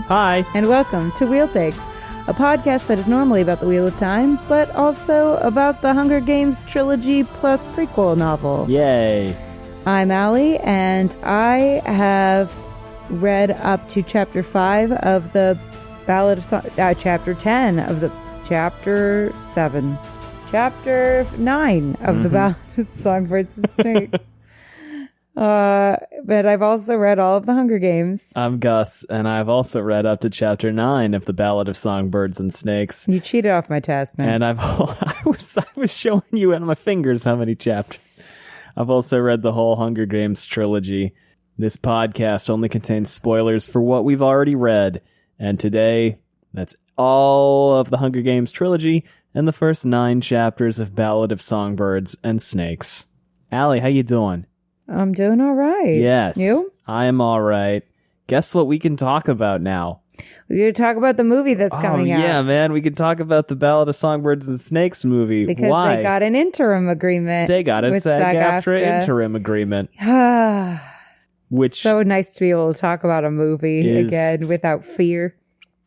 Hi. And welcome to Wheel Takes, a podcast that is normally about the Wheel of Time, but also about the Hunger Games trilogy plus prequel novel. Yay. I'm Allie, and I have read up to Chapter 5 of the Ballad of Chapter 10 of the Chapter 7. Chapter 9 of the Ballad of Songbirds and Snakes. But I've also read all of the Hunger Games. I'm Gus, and I've also read up to Chapter 9 of the Ballad of Songbirds and Snakes. You cheated off my test, man. And I was showing you on my fingers how many chapters. I've also read the whole Hunger Games trilogy. This podcast only contains spoilers for what we've already read. And today, that's all of the Hunger Games trilogy and the first 9 chapters of Ballad of Songbirds and Snakes. Allie, how you doing? I'm doing all right. Yes. You? I am all right. Guess what we can talk about now? We're going to talk about the movie that's coming out. Yeah, man. We can talk about the Ballad of Songbirds and Snakes movie. Because Why? they got an interim agreement. They got a SAG-AFTRA interim agreement. Which so nice to be able to talk about a movie again without fear.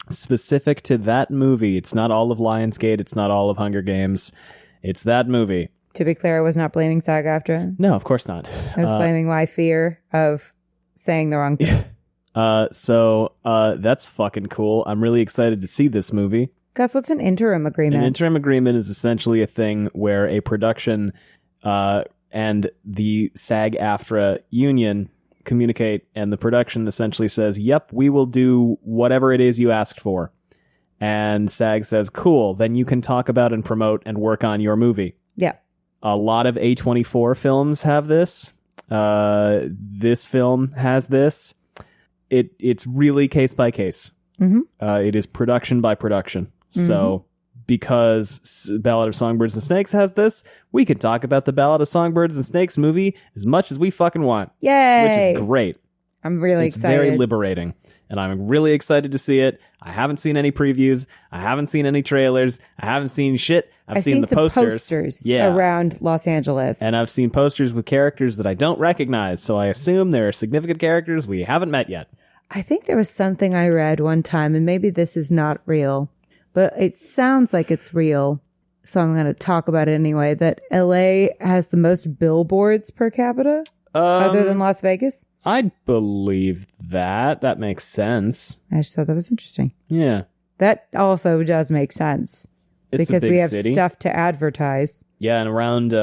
Specific to that movie. It's not all of Lionsgate. It's not all of Hunger Games. It's that movie. To be clear, I was not blaming SAG-AFTRA. No, of course not. I was blaming my fear of saying the wrong thing. So that's fucking cool. I'm really excited to see this movie. Gus, what's an interim agreement? An interim agreement is essentially a thing where a production and the SAG-AFTRA union communicate, and the production essentially says, yep, we will do whatever it is you asked for. And SAG says, cool, then you can talk about and promote and work on your movie. Yeah. A lot of A24 films have this. This film has this. It's really case by case. Mm-hmm. It is production by production. Mm-hmm. So because Ballad of Songbirds and Snakes has this, we can talk about the Ballad of Songbirds and Snakes movie as much as we fucking want. Yay! Which is great. I'm really excited. It's very liberating. And I'm really excited to see it. I haven't seen any previews. I haven't seen any trailers. I haven't seen shit. I've seen the posters around Los Angeles. And I've seen posters with characters that I don't recognize. So I assume there are significant characters we haven't met yet. I think there was something I read one time, and maybe this is not real, but it sounds like it's real. So I'm going to talk about it anyway, that LA has the most billboards per capita other than Las Vegas. I believe that. That makes sense. I just thought that was interesting. Yeah. That also does make sense. It's because a big we have city. Stuff to advertise. Yeah, and around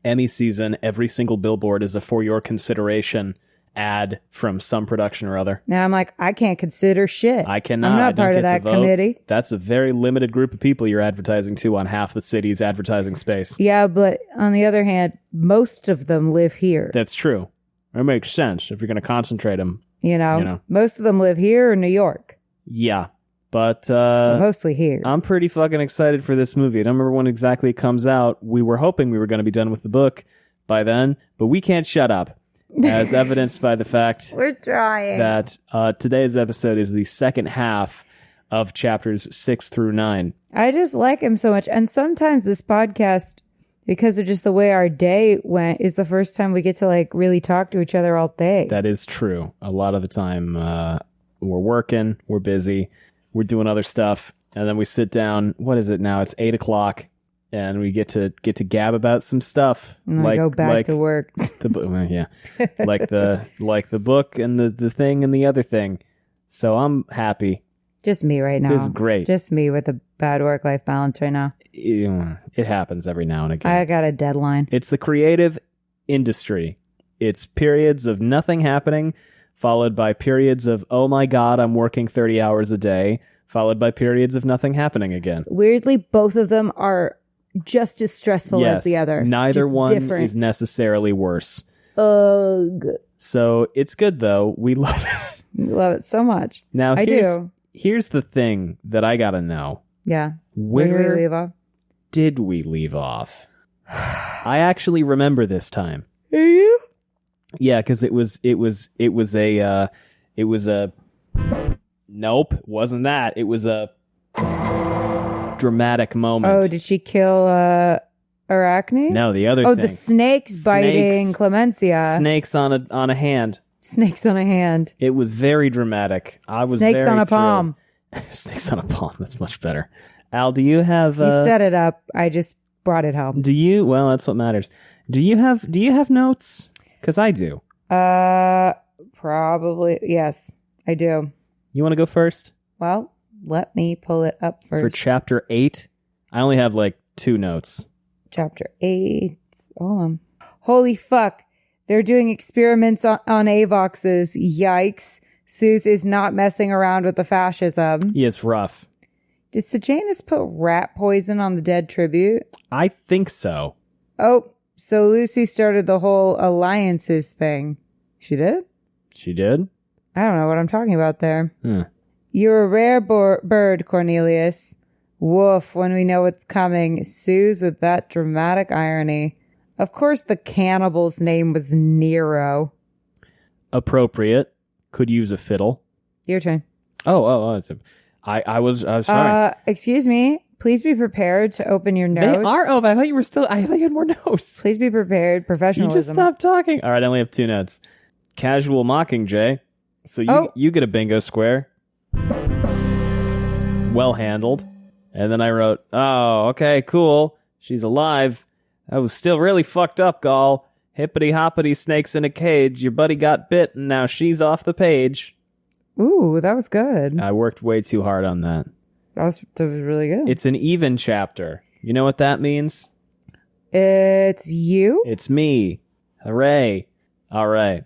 Emmy season, every single billboard is a for your consideration ad from some production or other. Now I'm like, I can't consider shit. I cannot. I'm not part of that committee. That's a very limited group of people you're advertising to on half the city's advertising space. Yeah, but on the other hand, most of them live here. That's true. That makes sense if you're going to concentrate them. You know, most of them live here in New York. Yeah, but mostly here. I'm pretty fucking excited for this movie. I don't remember when exactly it comes out. We were hoping we were going to be done with the book by then, but we can't shut up. As evidenced by the fact we're trying that today's episode is the second half of chapters 6 through 9. I just like him so much. And sometimes this podcast, because of just the way our day went, is the first time we get to like really talk to each other all day. That is true. A lot of the time we're working, we're busy, we're doing other stuff, and then we sit down. What is it now? It's 8 o'clock. And we get to gab about some stuff. And I go back to work. Yeah, like the book and the thing and the other thing. So I'm happy. Just me right now. This is great. Just me with a bad work-life balance right now. It happens every now and again. I got a deadline. It's the creative industry. It's periods of nothing happening, followed by periods of, oh my God, I'm working 30 hours a day, followed by periods of nothing happening again. Weirdly, both of them are just as stressful as the other. Neither just one different. is necessarily worse. Ugh. So it's good though. We love it. We love it so much. Now here's the thing that I gotta know. Yeah. Where did we leave off? Did we leave off? I actually remember this time. Are you? Yeah, because it was a nope, wasn't that. It was a dramatic moment. Oh, did she kill Arachne? No, the other thing. Oh, the snakes biting Clemencia. Snakes on a hand. Snakes on a hand. It was very dramatic. I was Snakes very on a thrilled. palm. Snakes on a palm. That's much better. Al, do you have... You set it up. I just brought it home. Do you... Well, that's what matters. Do you have notes? Because I do. Probably. Yes, I do. You want to go first? Well, let me pull it up first. For chapter 8, I only have like 2 notes. Chapter 8. Hold on. Holy fuck. They're doing experiments on Avoxes. Yikes. Seuss is not messing around with the fascism. Yeah, it's rough. Did Sejanus put rat poison on the dead tribute? I think so. Oh, so Lucy started the whole alliances thing. She did? She did? I don't know what I'm talking about there. Hmm. You're a rare bird, Cornelius. Woof, when we know what's coming. Sues with that dramatic irony. Of course the cannibal's name was Nero. Appropriate. Could use a fiddle. Your turn. Oh. I was sorry. Excuse me. Please be prepared to open your notes. They are over. I thought you had more notes. Please be prepared. Professionalism. You just stopped talking. All right, I only have 2 notes. Casual Mockingjay. So you get a bingo square. Well handled. And then I wrote, oh, okay, cool. She's alive. I was still really fucked up, Gaul. Hippity hoppity snakes in a cage. Your buddy got bit and now she's off the page. Ooh, that was good. I worked way too hard on that. That was really good. It's an even chapter. You know what that means? It's you? It's me. Hooray. All right.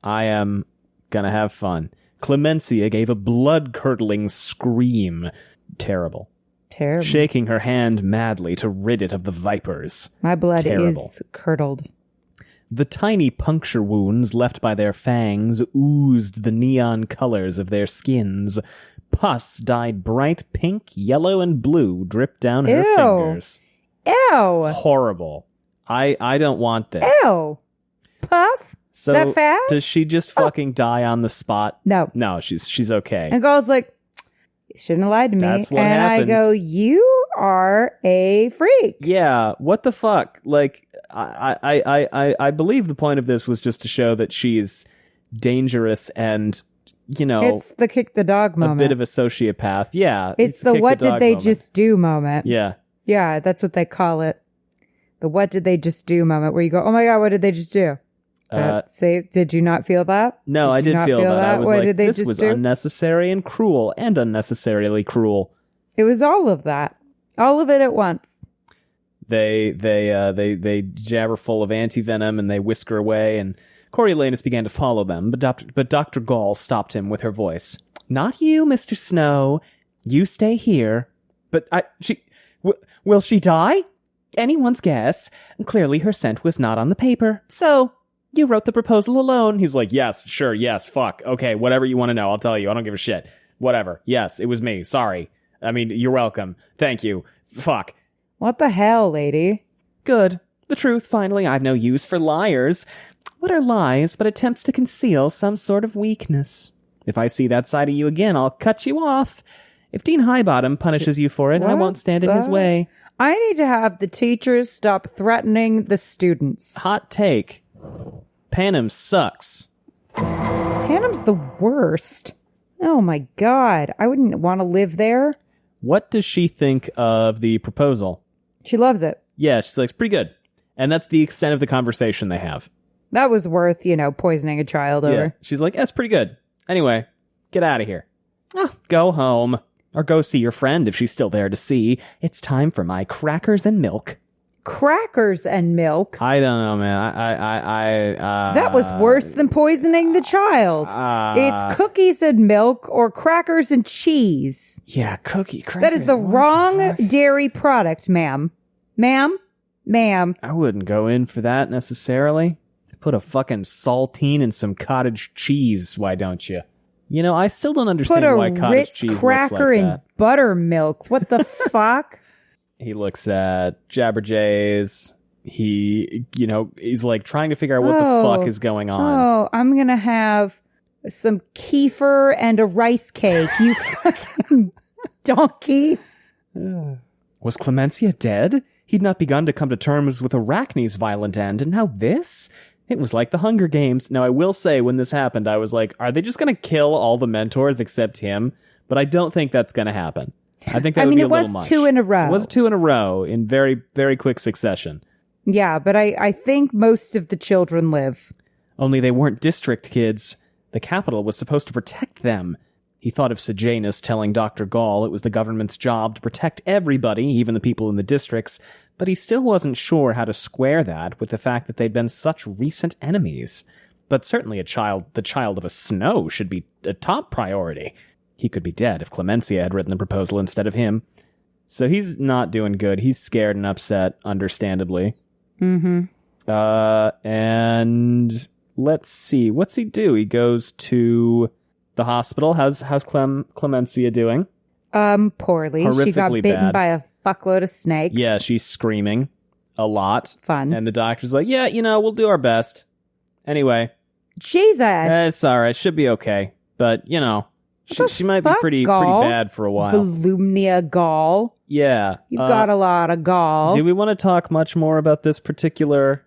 I am gonna have fun. Clemencia gave a blood-curdling scream. Terrible. Shaking her hand madly to rid it of the vipers. My blood Terrible. is curdled. The tiny puncture wounds left by their fangs oozed the neon colors of their skins. Pus dyed bright pink, yellow, and blue dripped down her fingers. Ew. Horrible. I don't want this. Ew. Pus? So that fast? Does she just fucking die on the spot? No. No, she's okay. And Gaul's like, you shouldn't have lied to me. That's what and happens. I go, you are a freak. Yeah, what the fuck? Like, I believe the point of this was just to show that she's dangerous and, you know, it's the kick the dog moment. A bit of a sociopath. Yeah. It's the what did they just do moment. Yeah. Yeah, that's what they call it. The what did they just do moment where you go, oh my God, what did they just do? Did you not feel that? No, I did feel that. I was what like, did they this just was do? unnecessary and cruel and unnecessarily cruel. It was all of that. All of it at once. They jabber full of anti-venom and they whisker away, and Coriolanus began to follow them, but Dr. Gaul stopped him with her voice. Not you, Mr. Snow. You stay here. But will she die? Anyone's guess. Clearly her scent was not on the paper. So, you wrote the proposal alone. He's like, yes, sure, yes, fuck. Okay, whatever you want to know, I'll tell you. I don't give a shit. Whatever. Yes, it was me. Sorry. I mean, you're welcome. Thank you. Fuck. What the hell, lady? Good. The truth, finally, I've no use for liars. What are lies but attempts to conceal some sort of weakness? If I see that side of you again, I'll cut you off. If Dean Highbottom punishes you for it, I won't stand in his way. I need to have the teachers stop threatening the students. Hot take. Panem sucks. Panem's the worst. Oh my God. I wouldn't want to live there. What does she think of the proposal? She loves it. Yeah, she's like, it's pretty good. And that's the extent of the conversation they have. That was worth, poisoning a child over. Yeah. She's like, that's pretty good. Anyway, get out of here. Go home. Or go see your friend if she's still there to see. It's time for my crackers and milk. Crackers and milk? I don't know, man. That was worse than poisoning the child. It's cookies and milk or crackers and cheese. Yeah, crackers. That is the wrong dairy product, ma'am. Ma'am. I wouldn't go in for that necessarily. Put a fucking saltine and some cottage cheese, why don't you? I still don't understand why cottage cheese looks like that. Put a rich cracker in buttermilk. What the fuck? He looks at Jabberjays. He's like trying to figure out what the fuck is going on. Oh, I'm going to have some kefir and a rice cake. You fucking donkey. Was Clemencia dead? He'd not begun to come to terms with Arachne's violent end, and now this? It was like the Hunger Games. Now, I will say, when this happened, I was like, are they just going to kill all the mentors except him? But I don't think that's going to happen. I think that would be a little much. It was 2 in a row. It was 2 in a row in very, very quick succession. Yeah, but I think most of the children live. Only they weren't district kids. The capital was supposed to protect them. He thought of Sejanus telling Dr. Gaul it was the government's job to protect everybody, even the people in the districts, but he still wasn't sure how to square that with the fact that they'd been such recent enemies. But certainly the child of a snow should be a top priority. He could be dead if Clemencia had written the proposal instead of him. So he's not doing good. He's scared and upset, understandably. Mm-hmm. And let's see. What's he do? He goes to the hospital. How's Clemencia doing? Poorly. She got bitten bad. by a fuckload of snakes. Yeah, she's screaming a lot. Fun. And the doctor's like, yeah, we'll do our best. Anyway. Jesus. It's all right. Should be okay. But, she might be pretty bad for a while. Volumnia Gaul. Yeah. You've got a lot of Gaul. Do we want to talk much more about this particular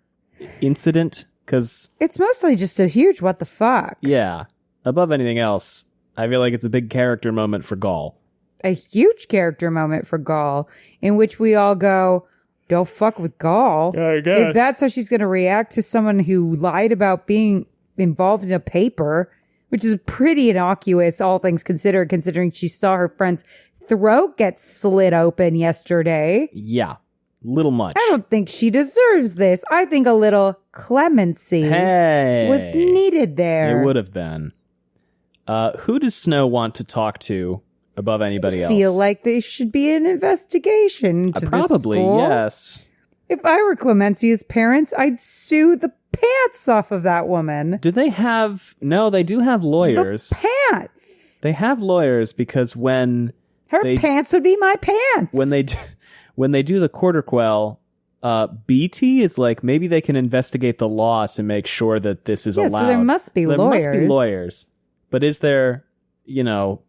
incident? Because it's mostly just a huge what the fuck. Yeah. Above anything else, I feel like it's a big character moment for Gaul. A huge character moment for Gaul, in which we all go, don't fuck with Gaul. Yeah, I guess. If that's how she's going to react to someone who lied about being involved in a paper, which is pretty innocuous, all things considered, considering she saw her friend's throat get slit open yesterday. Yeah. Little much. I don't think she deserves this. I think a little clemency was needed there. It would have been. Who does Snow want to talk to above anybody else? I feel like there should be an investigation into Probably, this school. yes. If I were Clemencia's parents, I'd sue the pants off of that woman. Do they have... No, they do have lawyers. The pants. They have lawyers because when... Her pants would be my pants. When they do the quarter quell, BT is like, maybe they can investigate the law to make sure that this is allowed. So there must be lawyers. There must be lawyers. But is there,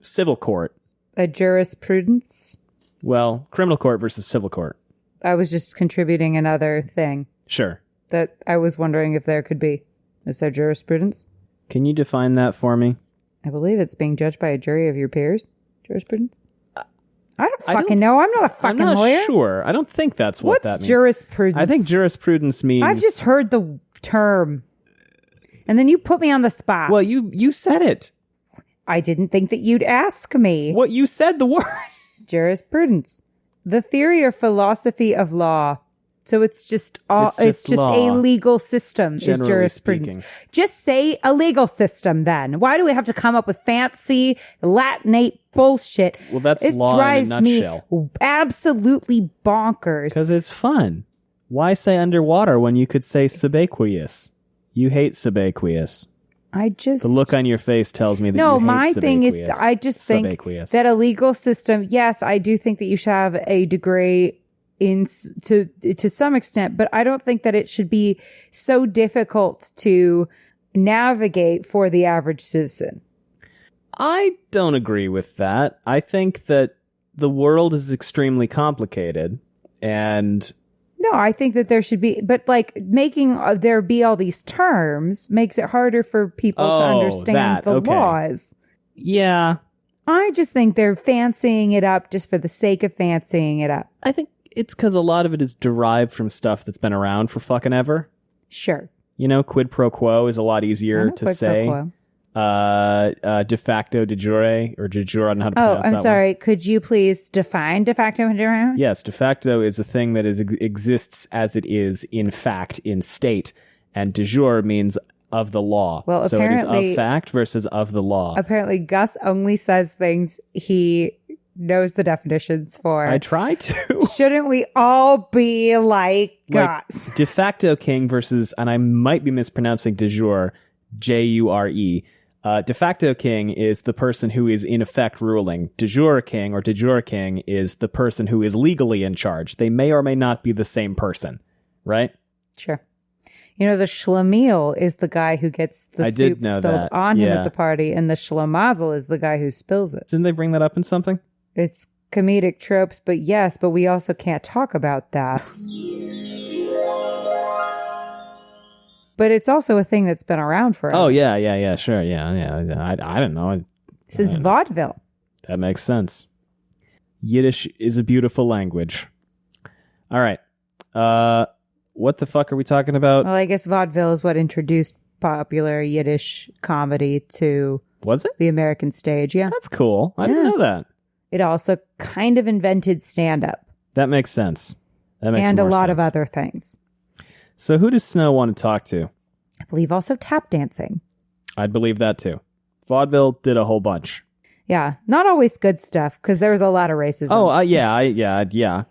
civil court? A jurisprudence? Well, criminal court versus civil court. I was just contributing another thing. Sure. That I was wondering if there could be. Is there jurisprudence? Can you define that for me? I believe it's being judged by a jury of your peers. Jurisprudence? I don't fucking know. I'm not a fucking lawyer. I'm not sure. I don't think that's what that means. What's jurisprudence? I think jurisprudence means... I've just heard the term. And then you put me on the spot. Well, you said it. I didn't think that you'd ask me. What you said the word. Jurisprudence. The theory or philosophy of law. So it's just a legal system is jurisprudence. Speaking. Just say a legal system then. Why do we have to come up with fancy Latinate bullshit? Well, that's law in a nutshell. Me absolutely bonkers. Because it's fun. Why say underwater when you could say subaqueous? You hate subaqueous. The look on your face tells me that you hate my subaqueous. thing is, I just think that a legal system, yes, I do think that you should have a degree to some extent, but I don't think that it should be so difficult to navigate for the average citizen. I don't agree with that. I think that the world is extremely complicated, and... No, I think that there should be, but making there be all these terms makes it harder for people to understand the laws. Yeah. I just think they're fancying it up just for the sake of fancying it up. I think it's because a lot of it is derived from stuff that's been around for fucking ever. Sure. Quid pro quo is a lot easier to say. De facto, de jure, or de jure, I don't know how to pronounce that. I'm sorry. Could you please define de facto and de jure? Yes, de facto is a thing that exists as it is in fact, in state, and de jure means of the law. Well, so it is of fact versus of the law. Apparently, Gus only says things he knows the definitions for. I try to. Shouldn't we all be like Gus? De facto king versus, and I might be mispronouncing de jure, Jure. De facto king is the person who is in effect ruling. De jure king or de jure king is the person who is legally in charge. They may or may not be the same person, right? Sure. The schlemiel is the guy who gets the soup spilled on him at the party, and the schlemazel is the guy who spills it. Didn't they bring that up in something? It's comedic tropes, but yes, but we also can't talk about that. But it's also a thing that's been around forever. Oh, yeah, sure, yeah. I don't know. Since vaudeville. That makes sense. Yiddish is a beautiful language. All right. What the fuck are we talking about? Well, I guess vaudeville is what introduced popular Yiddish comedy to Was it? the American stage. Yeah. That's cool. I didn't know that. It also kind of invented stand-up. That makes sense. That makes and a more lot sense. of other things. So who does Snow want to talk to? I believe also tap dancing. I'd believe that too. Vaudeville did a whole bunch. Yeah. Not always good stuff because there was a lot of racism. Oh, yeah.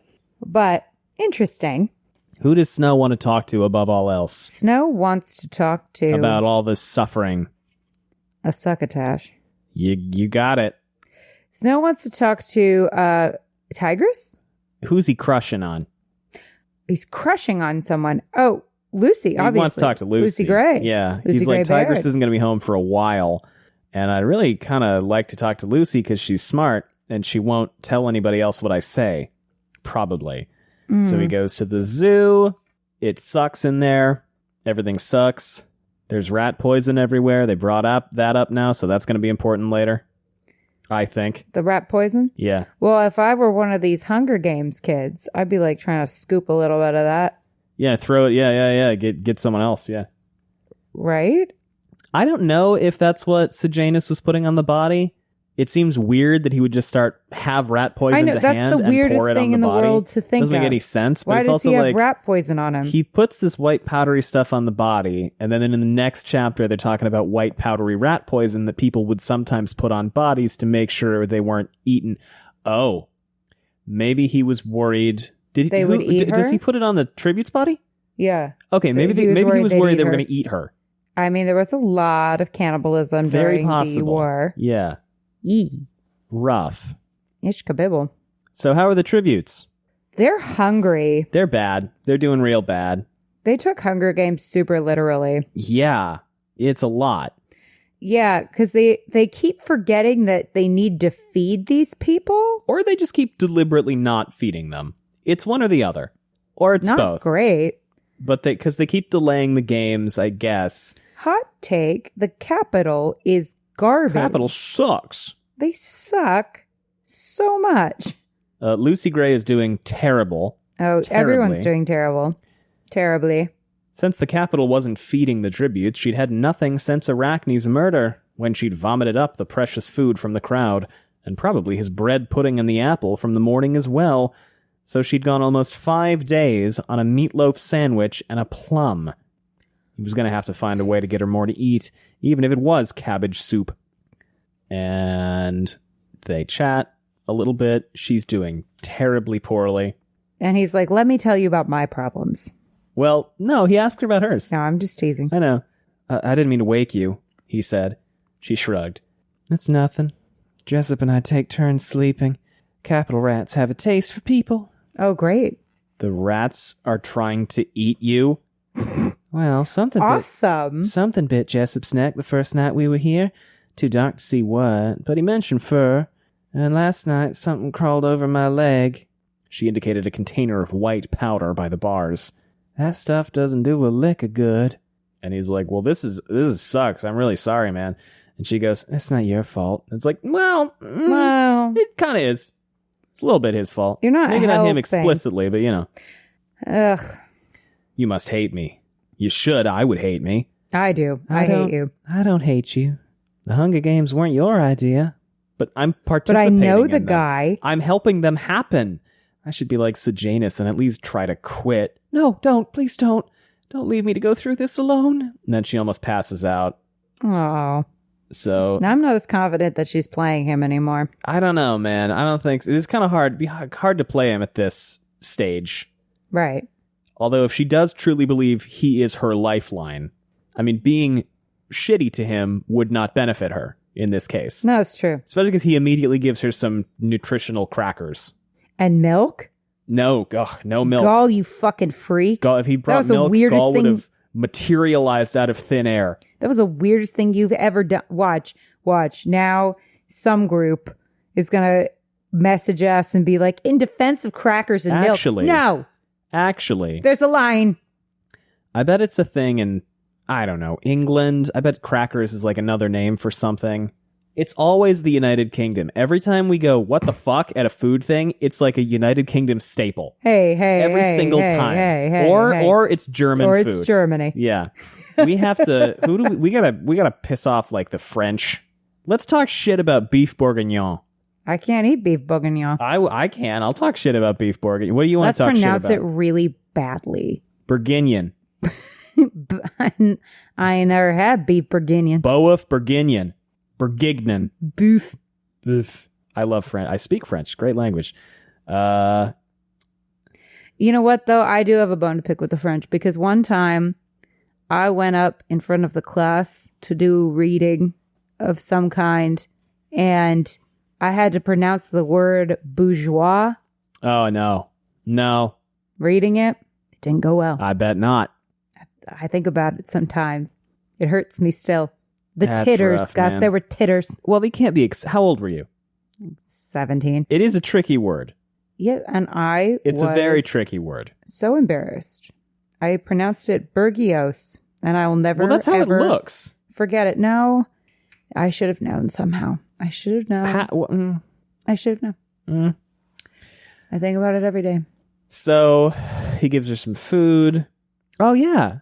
But interesting. Who does Snow want to talk to above all else? Snow wants to talk to... About all this suffering. A succotash. You got it. Snow wants to talk to Tigress? Who's he crushing on? He's crushing on someone. Oh, Lucy, obviously. He wants to talk to Lucy. Lucy Gray. Yeah. Lucy He's Gray like, Tigress Baird. isn't going to be home for a while. And I'd really kind of like to talk to Lucy because she's smart and she won't tell anybody else what I say. Probably. So he goes to the zoo. It sucks in there. Everything sucks. There's rat poison everywhere. They brought that up now, so that's going to be important later. I think. The rat poison? Yeah. Well, if I were one of these Hunger Games kids, I'd be like trying to scoop a little bit of that. Yeah, throw it. Yeah. Get someone else, yeah. Right? I don't know if that's what Sejanus was putting on the body. It seems weird that he would just have rat poison I know, to that's hand the and weirdest pour it thing on the in the body. world to think Doesn't make of. any sense, but Why it's does also he have like rat poison on him? he puts this white powdery stuff on the body, and then in the next chapter they're talking about white powdery rat poison that people would sometimes put on bodies to make sure they weren't eaten. Oh, maybe he was worried. Does he put it on the tribute's body? Yeah. Okay, maybe he was worried they were going to eat her. I mean, there was a lot of cannibalism Very during possible. the war. Yeah. Rough. Ish kabibble. So how are the tributes? They're hungry. They're bad. They're doing real bad. They took Hunger Games super literally. Yeah, it's a lot. Yeah, because they keep forgetting that they need to feed these people. Or they just keep deliberately not feeding them. It's one or the other. Or it's not both. Great. But because they keep delaying the games, I guess. Hot take, the Capitol is garbage. Capitol sucks. They suck so much. Lucy Gray is doing terrible. Oh, terribly. Everyone's doing terrible. Terribly. Since the Capitol wasn't feeding the tributes, she'd had nothing since Arachne's murder, when she'd vomited up the precious food from the crowd, and probably his bread pudding and the apple from the morning as well. So she'd gone almost 5 days on a meatloaf sandwich and a plum. He was going to have to find a way to get her more to eat, even if it was cabbage soup. And they chat a little bit. She's doing terribly poorly. And he's like, let me tell you about my problems. Well, no, he asked her about hers. No, I'm just teasing. I know. I didn't mean to wake you, he said. She shrugged. It's nothing. Jessup and I take turns sleeping. Capital rats have a taste for people. Oh, great. The rats are trying to eat you? Well, something bit Jessup's neck the first night we were here. Too dark to see what, but he mentioned fur. And last night, something crawled over my leg. She indicated a container of white powder by the bars. That stuff doesn't do a lick of good. And he's like, well, this sucks. I'm really sorry, man. And she goes, it's not your fault. It's like, well, it kind of is. It's a little bit his fault. You're not Maybe not him helping. explicitly, but you know. Ugh. You must hate me. You should. I would hate me. I do. I hate you. I don't hate you. The Hunger Games weren't your idea. But I'm participating But I know in the them. guy. I'm helping them happen. I should be like Sejanus and at least try to quit. No, don't. Please don't. Don't leave me to go through this alone. And then she almost passes out. Oh. So I'm not as confident that she's playing him anymore. I don't know, man. I don't think it's kind of hard. It'd be hard to play him at this stage. Right. Although if she does truly believe he is her lifeline, I mean, being shitty to him would not benefit her in this case. No, it's true. Especially because he immediately gives her some nutritional crackers. And milk? No, no milk. Gaul, you fucking freak. Gaul, if he brought milk, Gaul would have materialized out of thin air. That was the weirdest thing you've ever done. Watch. Now some group is going to message us and be like, in defense of crackers and milk. No. Actually. There's a line. I bet it's a thing in I don't know, England. I bet crackers is like another name for something. It's always the United Kingdom. Every time we go, what the fuck, at a food thing, it's like a United Kingdom staple. Every single time. Or it's German food. Or it's Germany. Yeah. We have to, we gotta piss off like the French. Let's talk shit about beef bourguignon. I can't eat beef bourguignon. I can. I'll talk shit about beef bourguignon. What do you want to talk shit about? Let's pronounce it really badly. Bourguignon. I never had beef bourguignon. Boeuf bourguignon. Bourguignon. Beef. I love French. I speak French. Great language. You know what, though? I do have a bone to pick with the French because one time I went up in front of the class to do reading of some kind and I had to pronounce the word bourgeois. Oh, no. No. Reading it didn't go well. I bet not. I think about it sometimes. It hurts me still. That's titters, rough, Gus. man. There were titters. Well, they can't be. How old were you? 17. It is a tricky word. Yeah, and It's a very tricky word. So embarrassed. I pronounced it Burgios, and I will never. Well, that's how ever it looks. Forget it. No, I should have known somehow. I should have known. I should have known. I think about it every day. So he gives her some food. Oh, yeah.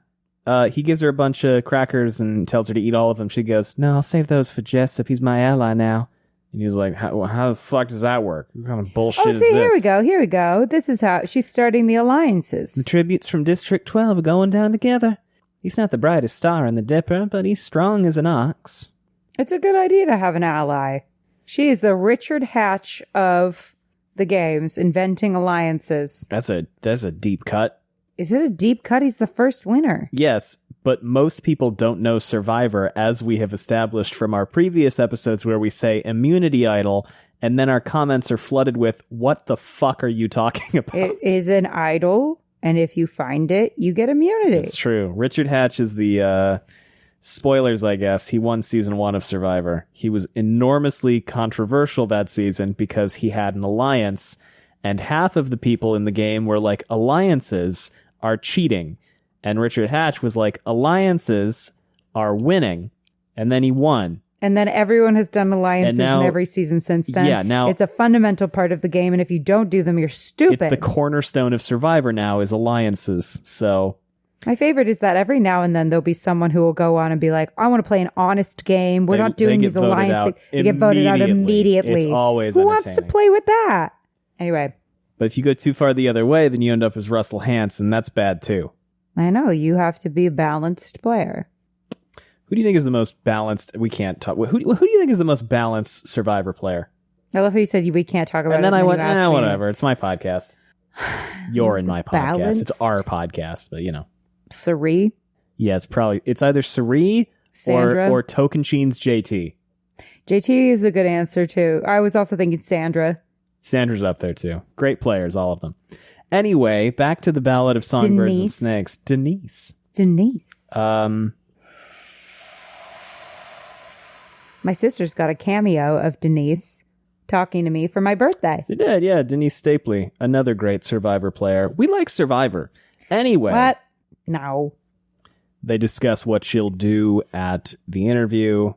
He gives her a bunch of crackers and tells her to eat all of them. She goes, no, I'll save those for Jessup. He's my ally now. And he's like, how the fuck does that work? What kind of bullshit is this? Here we go. This is how she's starting the alliances. The tributes from District 12 are going down together. He's not the brightest star in the Dipper, but he's strong as an ox. It's a good idea to have an ally. She is the Richard Hatch of the games, inventing alliances. That's a deep cut. Is it a deep cut? He's the first winner. Yes, but most people don't know Survivor, as we have established from our previous episodes where we say immunity idol, and then our comments are flooded with, what the fuck are you talking about? It is an idol, and if you find it, you get immunity. It's true. Richard Hatch is the, spoilers, I guess. He won season 1 of Survivor. He was enormously controversial that season because he had an alliance, and half of the people in the game were like, alliances are cheating. And Richard Hatch was like, alliances are winning. And then he won. And then everyone has done alliances in every season since then. Yeah, now it's a fundamental part of the game. And if you don't do them, you're stupid. It's the cornerstone of Survivor now is alliances. So my favorite is that every now and then there'll be someone who will go on and be like, I want to play an honest game. We're not doing these alliances. They get voted out immediately. It's always Who wants to play with that? Anyway. But if you go too far the other way, then you end up as Russell Hanson. That's bad too. I know. You have to be a balanced player. Who do you think is the most balanced? We can't talk. Who do you think is the most balanced Survivor player? I love how you said we can't talk about it. And then I went, whatever. It's my podcast. You're in my podcast. It's our podcast, but you know. Sari? Yeah, it's either Sari or Tocantins JT. JT is a good answer too. I was also thinking Sandra. Sandra's up there too. Great players, all of them. Anyway, back to the Ballad of Songbirds and Snakes. Denise. My sister's got a cameo of Denise talking to me for my birthday. She did, yeah. Denise Stapley, another great Survivor player. We like Survivor. Anyway. What? No. They discuss what she'll do at the interview.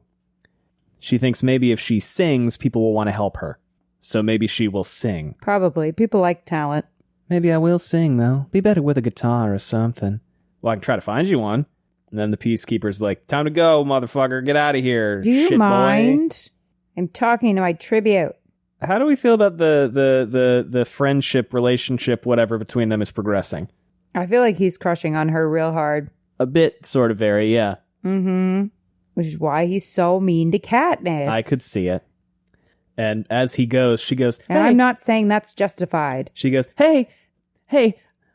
She thinks maybe if she sings, people will want to help her. So maybe she will sing. Probably. People like talent. Maybe I will sing, though. Be better with a guitar or something. Well, I can try to find you one. And then the peacekeeper's like, time to go, motherfucker. Get out of here. Do you mind? Boy. I'm talking to my tribute. How do we feel about the friendship, relationship, whatever between them is progressing? I feel like he's crushing on her real hard. A bit, sort of, very, yeah. Mm-hmm. Which is why he's so mean to Katniss. I could see it. And as he goes, she goes, hey. And I'm not saying that's justified. She goes, hey,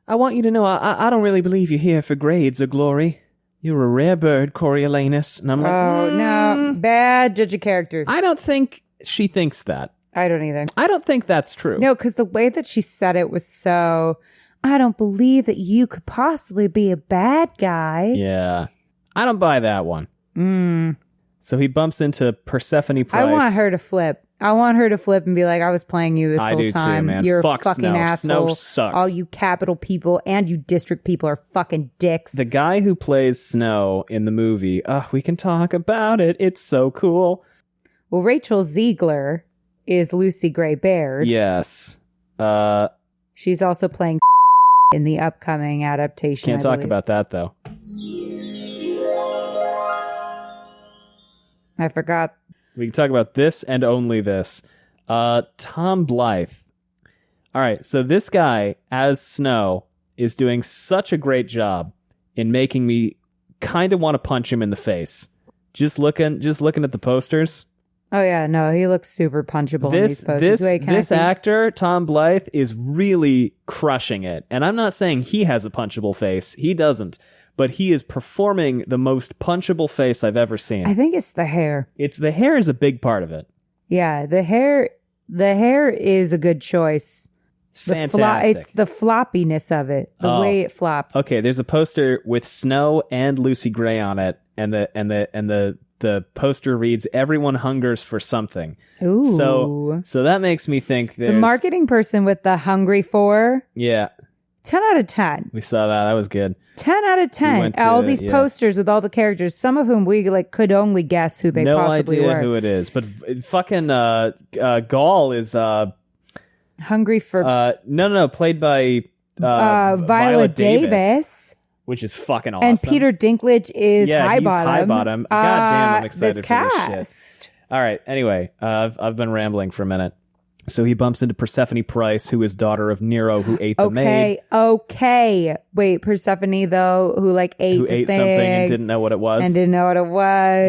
I want you to know I don't really believe you're here for grades or glory. You're a rare bird, Coriolanus. And I'm like, no, bad judge of character. I don't think she thinks that. I don't either. I don't think that's true. No, because the way that she said it was so, I don't believe that you could possibly be a bad guy. Yeah. I don't buy that one. So he bumps into Persephone Price. I want her to flip. I want her to flip and be like, I was playing you this I whole do time. too, man. You're Fuck a fucking Snow. asshole. Snow sucks. All you capital people and you district people are fucking dicks. The guy who plays Snow in the movie, we can talk about it. It's so cool. Well, Rachel Ziegler is Lucy Gray Baird. Yes. She's also playing in the upcoming adaptation. Can't talk about that, though. I forgot. We can talk about this and only this. Tom Blythe. All right, so this guy as Snow is doing such a great job in making me kind of want to punch him in the face. Just looking at the posters. Oh yeah, no, he looks super punchable in these posters. This actor, Tom Blythe, is really crushing it. And I'm not saying he has a punchable face. He doesn't. But he is performing the most punchable face I've ever seen. I think it's the hair. The hair is a big part of it. Yeah, the hair is a good choice. It's fantastic. It's the floppiness of it, the way it flops. Okay, there's a poster with Snow and Lucy Gray on it, and the poster reads, "Everyone hungers for something." Ooh. So that makes me think there's... The marketing person with the hungry for. Yeah. 10 out of 10. We saw that. That was good. 10 out of 10. All these posters with all the characters, some of whom we could only guess who they possibly were. No idea who it is. But fucking Gaul is... hungry for... No, played by Viola Davis. Which is fucking awesome. And Peter Dinklage is Highbottom. He's Highbottom. God damn, I'm excited for this cast. shit. All right, anyway, I've been rambling for a minute. So he bumps into Persephone Price, who is daughter of Nero, who ate the maid. Okay. Wait, Persephone, though, who ate something and didn't know what it was.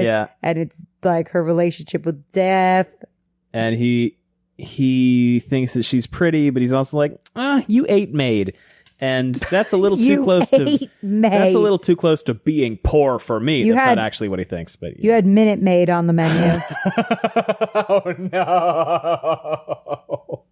Yeah. And it's like her relationship with death. And he thinks that she's pretty, but he's also like, you ate maid. And that's a little too close to maid. That's a little too close to being poor for me. That's not actually what he thinks, but you had Minute Maid on the menu. Oh no.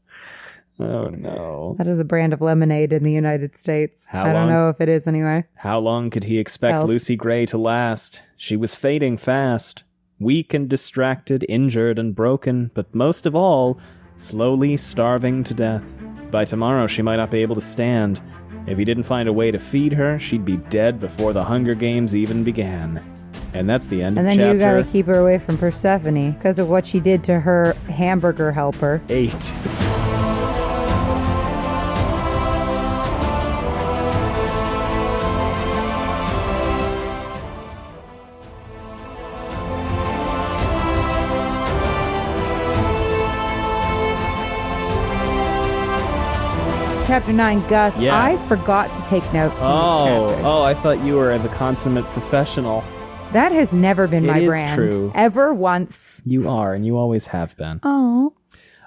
Oh no. That is a brand of lemonade in the United States. I don't know if it is anyway. How long could he expect Lucy Gray to last? She was fading fast, weak and distracted, injured and broken, but most of all, slowly starving to death. By tomorrow, she might not be able to stand. If he didn't find a way to feed her, she'd be dead before the Hunger Games even began. And that's the end of chapter... And then you gotta keep her away from Persephone because of what she did to her hamburger helper. 8. Chapter 9, Gus. Yes. I forgot to take notes in this chapter. Oh, I thought you were the consummate professional. That has never been my brand. True. Ever once. You are, and you always have been. Oh.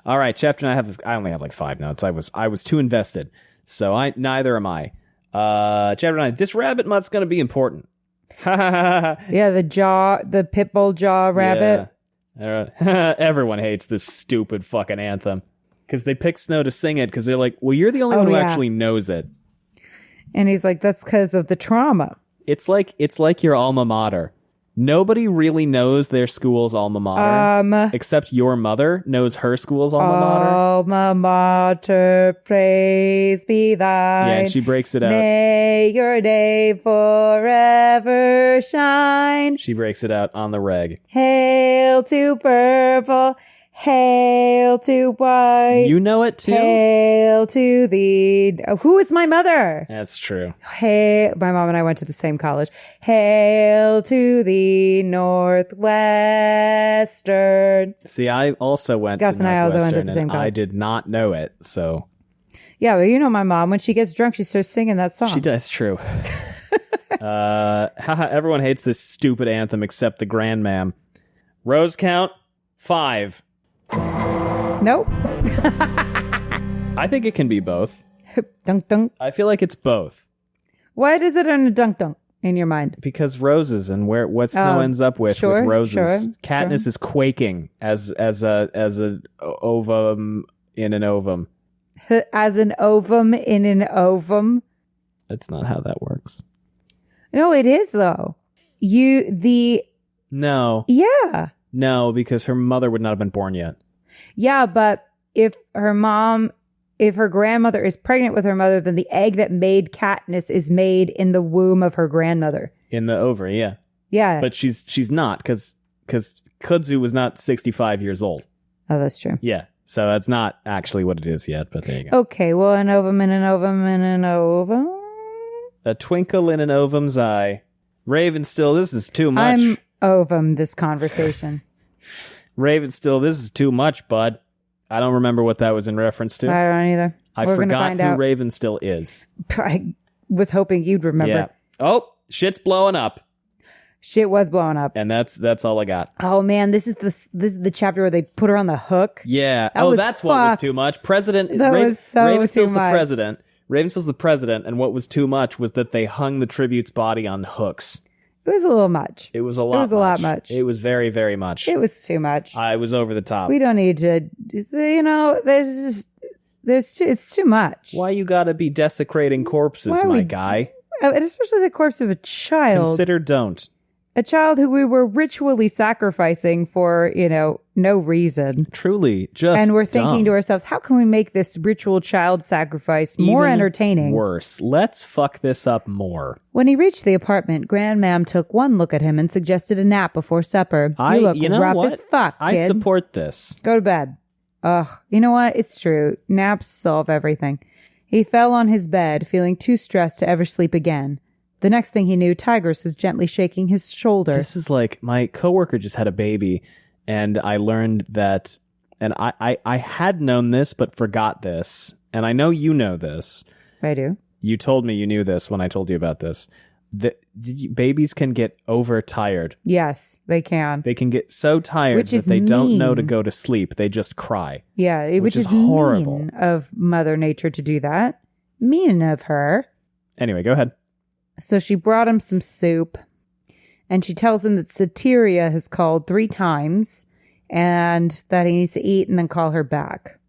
All right, chapter 9. I only have like 5 notes. I was too invested, so neither am I. Chapter 9. This rabbit mutt's going to be important. Yeah, the pit bull jaw rabbit. Yeah. Everyone hates this stupid fucking anthem. Because they pick Snow to sing it because they're like, well, you're the only one who actually knows it. And he's like, that's because of the trauma. It's like your alma mater. Nobody really knows their school's alma mater. Except your mother knows her school's alma mater. Alma mater, praise be thine. Yeah, and she breaks it out. May your name forever shine. She breaks it out on the reg. Hail to purple. Hail to white. You know it too? Hail to thee. Who is my mother? That's true. Hey, my mom and I went to the same college. Hail to the Northwestern. See, I also went Gus to and I also Northwestern, went to the same college. I did not know it, so. Yeah, but you know my mom, when she gets drunk, she starts singing that song. She does, true. Everyone hates this stupid anthem except the grandmam. Rose count, 5. Nope. I think it can be both. Dunk dunk. I feel like it's both. What is it on a dunk dunk in your mind? Because roses and what Snow ends up with roses. Sure, Katniss is quaking as a ovum in an ovum. As an ovum in an ovum. That's not how that works. No, it is though. No. Yeah. No, because her mother would not have been born yet. Yeah, but if her grandmother is pregnant with her mother, then the egg that made Katniss is made in the womb of her grandmother. In the ovary, yeah. Yeah. But she's not, because Kudzu was not 65 years old. Oh, that's true. Yeah. So that's not actually what it is yet, but there you go. Okay, well, an ovum and an ovum and an ovum. A twinkle in an ovum's eye. Ravenstill, this is too much. I'm ovum this conversation. Ravenstill, this is too much, bud. I don't remember what that was in reference to. I don't either. I forgot who Ravenstill is. I was hoping you'd remember. Yeah. Oh, shit's blowing up. Shit was blowing up. And that's all I got. Oh man, this is the chapter where they put her on the hook. Yeah. That's fucked. what was too much. Was so Ravenstill's too the much. president. Ravenstill's the president, and what was too much was that they hung the tribute's body on hooks. It was a little much. It was a lot. It was a lot much. It was very, very much. It was too much. I was over the top. We don't need to. It's too much. Why you gotta be desecrating corpses, my guy? And especially the corpse of a child. Consider don't. A child who we were ritually sacrificing for, no reason. Truly, just And we're thinking dumb. to ourselves, how can we make this ritual child sacrifice more Even entertaining? Worse. Let's fuck this up more. When he reached the apartment, Grandmam took one look at him and suggested a nap before supper. You look rough as fuck, kid. I support this. Go to bed. Ugh, you know what? It's true. Naps solve everything. He fell on his bed, feeling too stressed to ever sleep again. The next thing he knew, Tigris was gently shaking his shoulder. This is like my coworker just had a baby, and I learned that, and I had known this but forgot this, and I know you know this. I do. You told me you knew this when I told you about this. Babies can get overtired. Yes, they can. They can get so tired that they don't know to go to sleep. They just cry. Yeah, which is horrible. Mean of Mother Nature to do that. Mean of her. Anyway, go ahead. So she brought him some soup, and she tells him that Satyria has called 3 times and that he needs to eat and then call her back.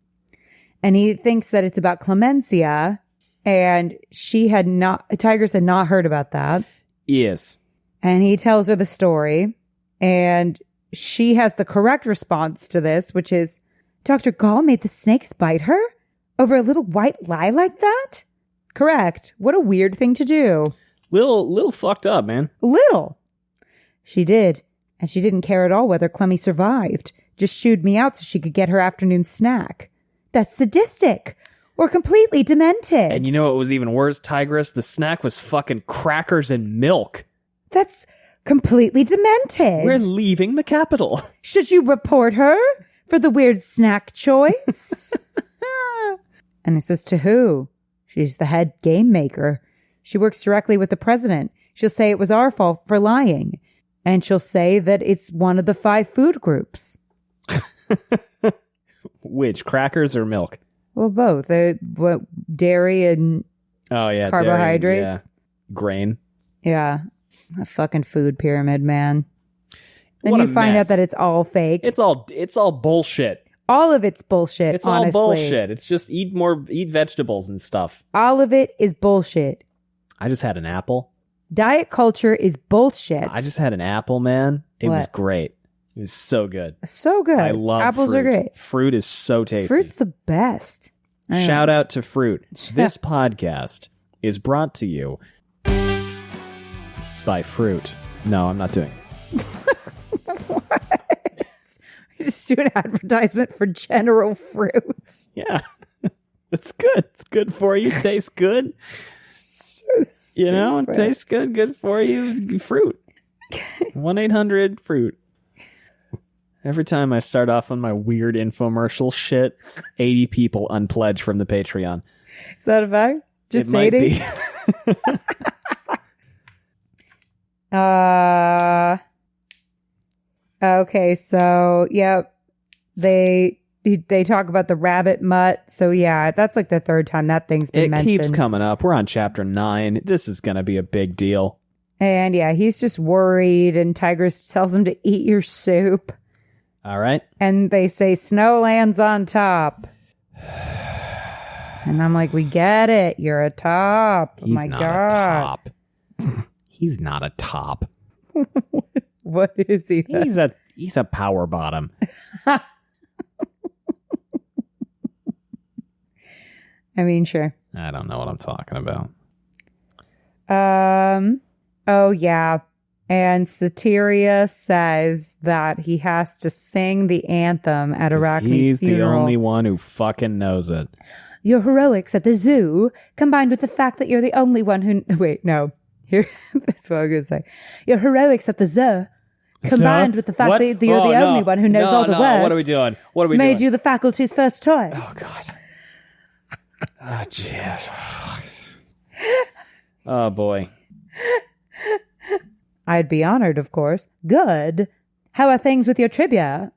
And he thinks that it's about Clemencia, and Tigris had not heard about that. Yes. And he tells her the story, and she has the correct response to this, which is, Dr. Gaul made the snakes bite her over a little white lie like that? Correct. What a weird thing to do. Little fucked up, man. Little. She did. And she didn't care at all whether Clemmy survived. Just shooed me out so she could get her afternoon snack. That's sadistic. Or completely demented. And you know what was even worse, Tigris? The snack was fucking crackers and milk. That's completely demented. We're leaving the capital. Should you report her for the weird snack choice? And he says, to who? She's the head game maker. She works directly with the president. She'll say it was our fault for lying. And she'll say that it's one of the 5 food groups. Which, crackers or milk? Well, both. Dairy and carbohydrates. Dairy, yeah. Grain. Yeah. A fucking food pyramid, man. Then What you a find mess. out that it's all fake. It's all bullshit. All of it's bullshit, It's honestly. all bullshit. It's just eat vegetables and stuff. All of it is bullshit. I just had an apple. Diet culture is bullshit. I just had an apple, man. It was What? great. It was so good. So good. I love Apples fruit. are great. Fruit is so tasty. Fruit's the best. I know. Shout out to fruit. This podcast is brought to you by fruit. No, I'm not doing it. Just do an advertisement for General Fruit. Yeah. It's good. It's good for you. Tastes good. You know, it tastes good. Good for you. It's fruit. 1-800-FRUIT. Every time I start off on my weird infomercial shit, 80 people unpledge from the Patreon. Is that a fact? Just it might 80? be. Okay, so yep. They talk about the rabbit mutt. So yeah, that's like the 3rd time that thing's been mentioned. It keeps coming up. We're on chapter 9. This is going to be a big deal. And yeah, he's just worried, and Tigris tells him to eat your soup. All right. And they say snow lands on top. And I'm like, we get it. You're a top. Oh He's my not God. a top. He's not a top. What is he then? He's a power bottom. I mean, sure. I don't know what I'm talking about. Oh, yeah. And Soteria says that he has to sing the anthem at Arachne's He's funeral. the only one who fucking knows it. Your heroics at the zoo, combined with the fact that you're the only one who... Wait, no. Here, that's what I'm going to say. Your heroics at the zoo, combined with the fact that you're the only one who knows all the words... What are we doing? What are we made doing? you the faculty's first choice. Oh, God. Oh, jeez. Oh, boy. I'd be honored, of course. Good. How are things with your trivia?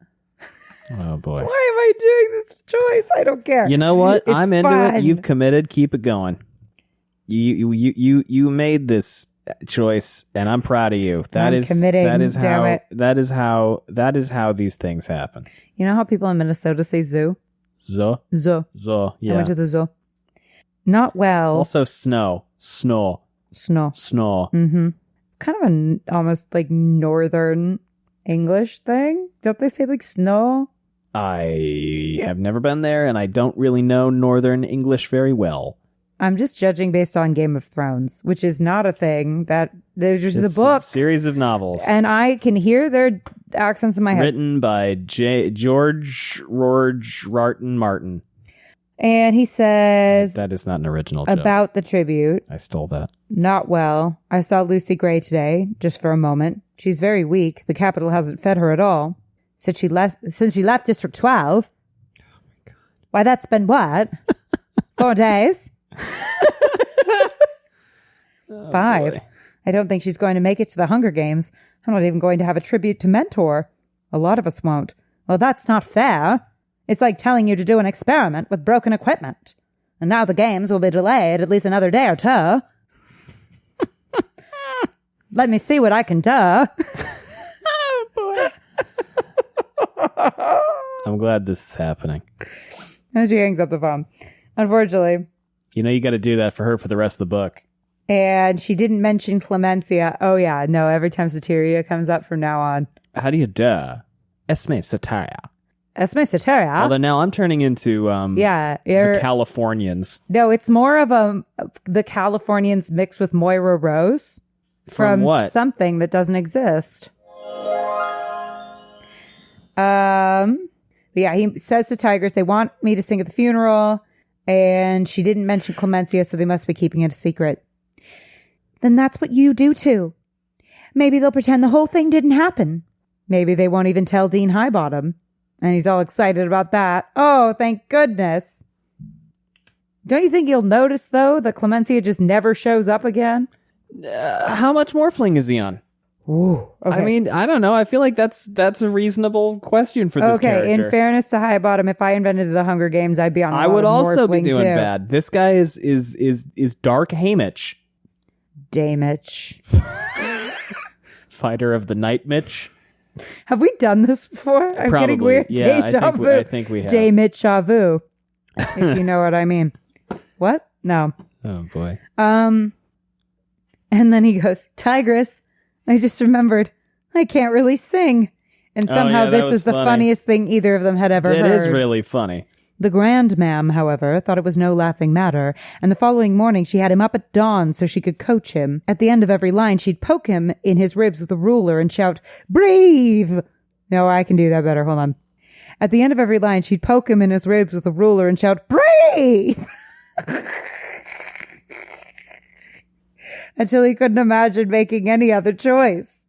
Oh, boy. Why am I doing this choice? I don't care. You know what? It's I'm into fun. it. You've committed. Keep it going. You made this choice, and I'm proud of you. I'm committing, that is damn how it. that is how these things happen. You know how people in Minnesota say zoo? Zo, Zoo. yeah. I went to the zoo. Not well. Also, snow. Snow. Mm-hmm. Kind of an almost like northern English thing. Don't they say like snow? I have never been there, and I don't really know Northern English very well. I'm just judging based on Game of Thrones, which is not a thing. There's just a book. Series of novels. And I can hear their accents in my head. Written by George Rarton Martin. And he says... That is not an original joke. About the tribute. I stole that. Not well. I saw Lucy Gray today, just for a moment. She's very weak. The capital hasn't fed her at all. Since she left District 12. Oh my God. Why, that's been what? 4 days? 5. Boy. I don't think she's going to make it to the Hunger Games. I'm not even going to have a tribute to Mentor. A lot of us won't. Well, that's not fair. It's like telling you to do an experiment with broken equipment. And now the games will be delayed at least another day or two. Let me see what I can do. Oh, boy. I'm glad this is happening. And she hangs up the phone. Unfortunately. You know, you got to do that for her for the rest of the book. And she didn't mention Clemencia. Oh, yeah. No, every time Soteria comes up from now on. How do you do? Esme Soteria. Esme Soteria. Although now I'm turning into the Californians. No, it's more of the Californians mixed with Moira Rose. From what? Something that doesn't exist. Yeah, he says to Tigris, they want me to sing at the funeral, and she didn't mention Clemencia, so they must be keeping it a secret. Then that's what you do too. Maybe they'll pretend the whole thing didn't happen. Maybe they won't even tell Dean Highbottom. And he's all excited about that. Oh, thank goodness. Don't you think you'll notice, though, that Clemencia just never shows up again? How much more fling is he on? Ooh, okay. I mean, I don't know. I feel like that's a reasonable question for this character. In fairness to Highbottom, if I invented the Hunger Games, I'd be on. I would also be doing too. bad. This guy is Dark Haymitch. Damitch. Fighter of the Night Mitch. Have we done this before? I'm Probably. getting weird. Yeah, Deja vu. I think we have. Damitch vu. If you know what I mean. What? No. Oh boy. And then he goes, Tigris, I just remembered I can't really sing. And somehow this was the funniest thing either of them had ever heard. It is really funny. The grandmam, however, thought it was no laughing matter, and the following morning she had him up at dawn so she could coach him. At the end of every line, she'd poke him in his ribs with a ruler and shout, "Breathe!" No, I can do that better. Hold on. At the end of every line, she'd poke him in his ribs with a ruler and shout, "Breathe!" Until he couldn't imagine making any other choice.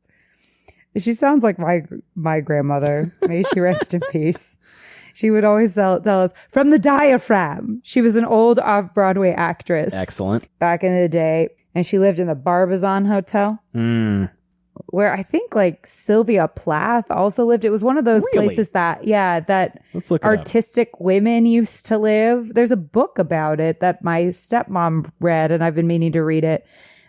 She sounds like my grandmother. May she rest in peace. She would always tell us, from the diaphragm. She was an old off-Broadway actress. Excellent. Back in the day. And she lived in the Barbizon Hotel. Where I think like Sylvia Plath also lived. It was one of those places that Let's look it artistic women used to live. There's a book about it that my stepmom read, and I've been meaning to read it.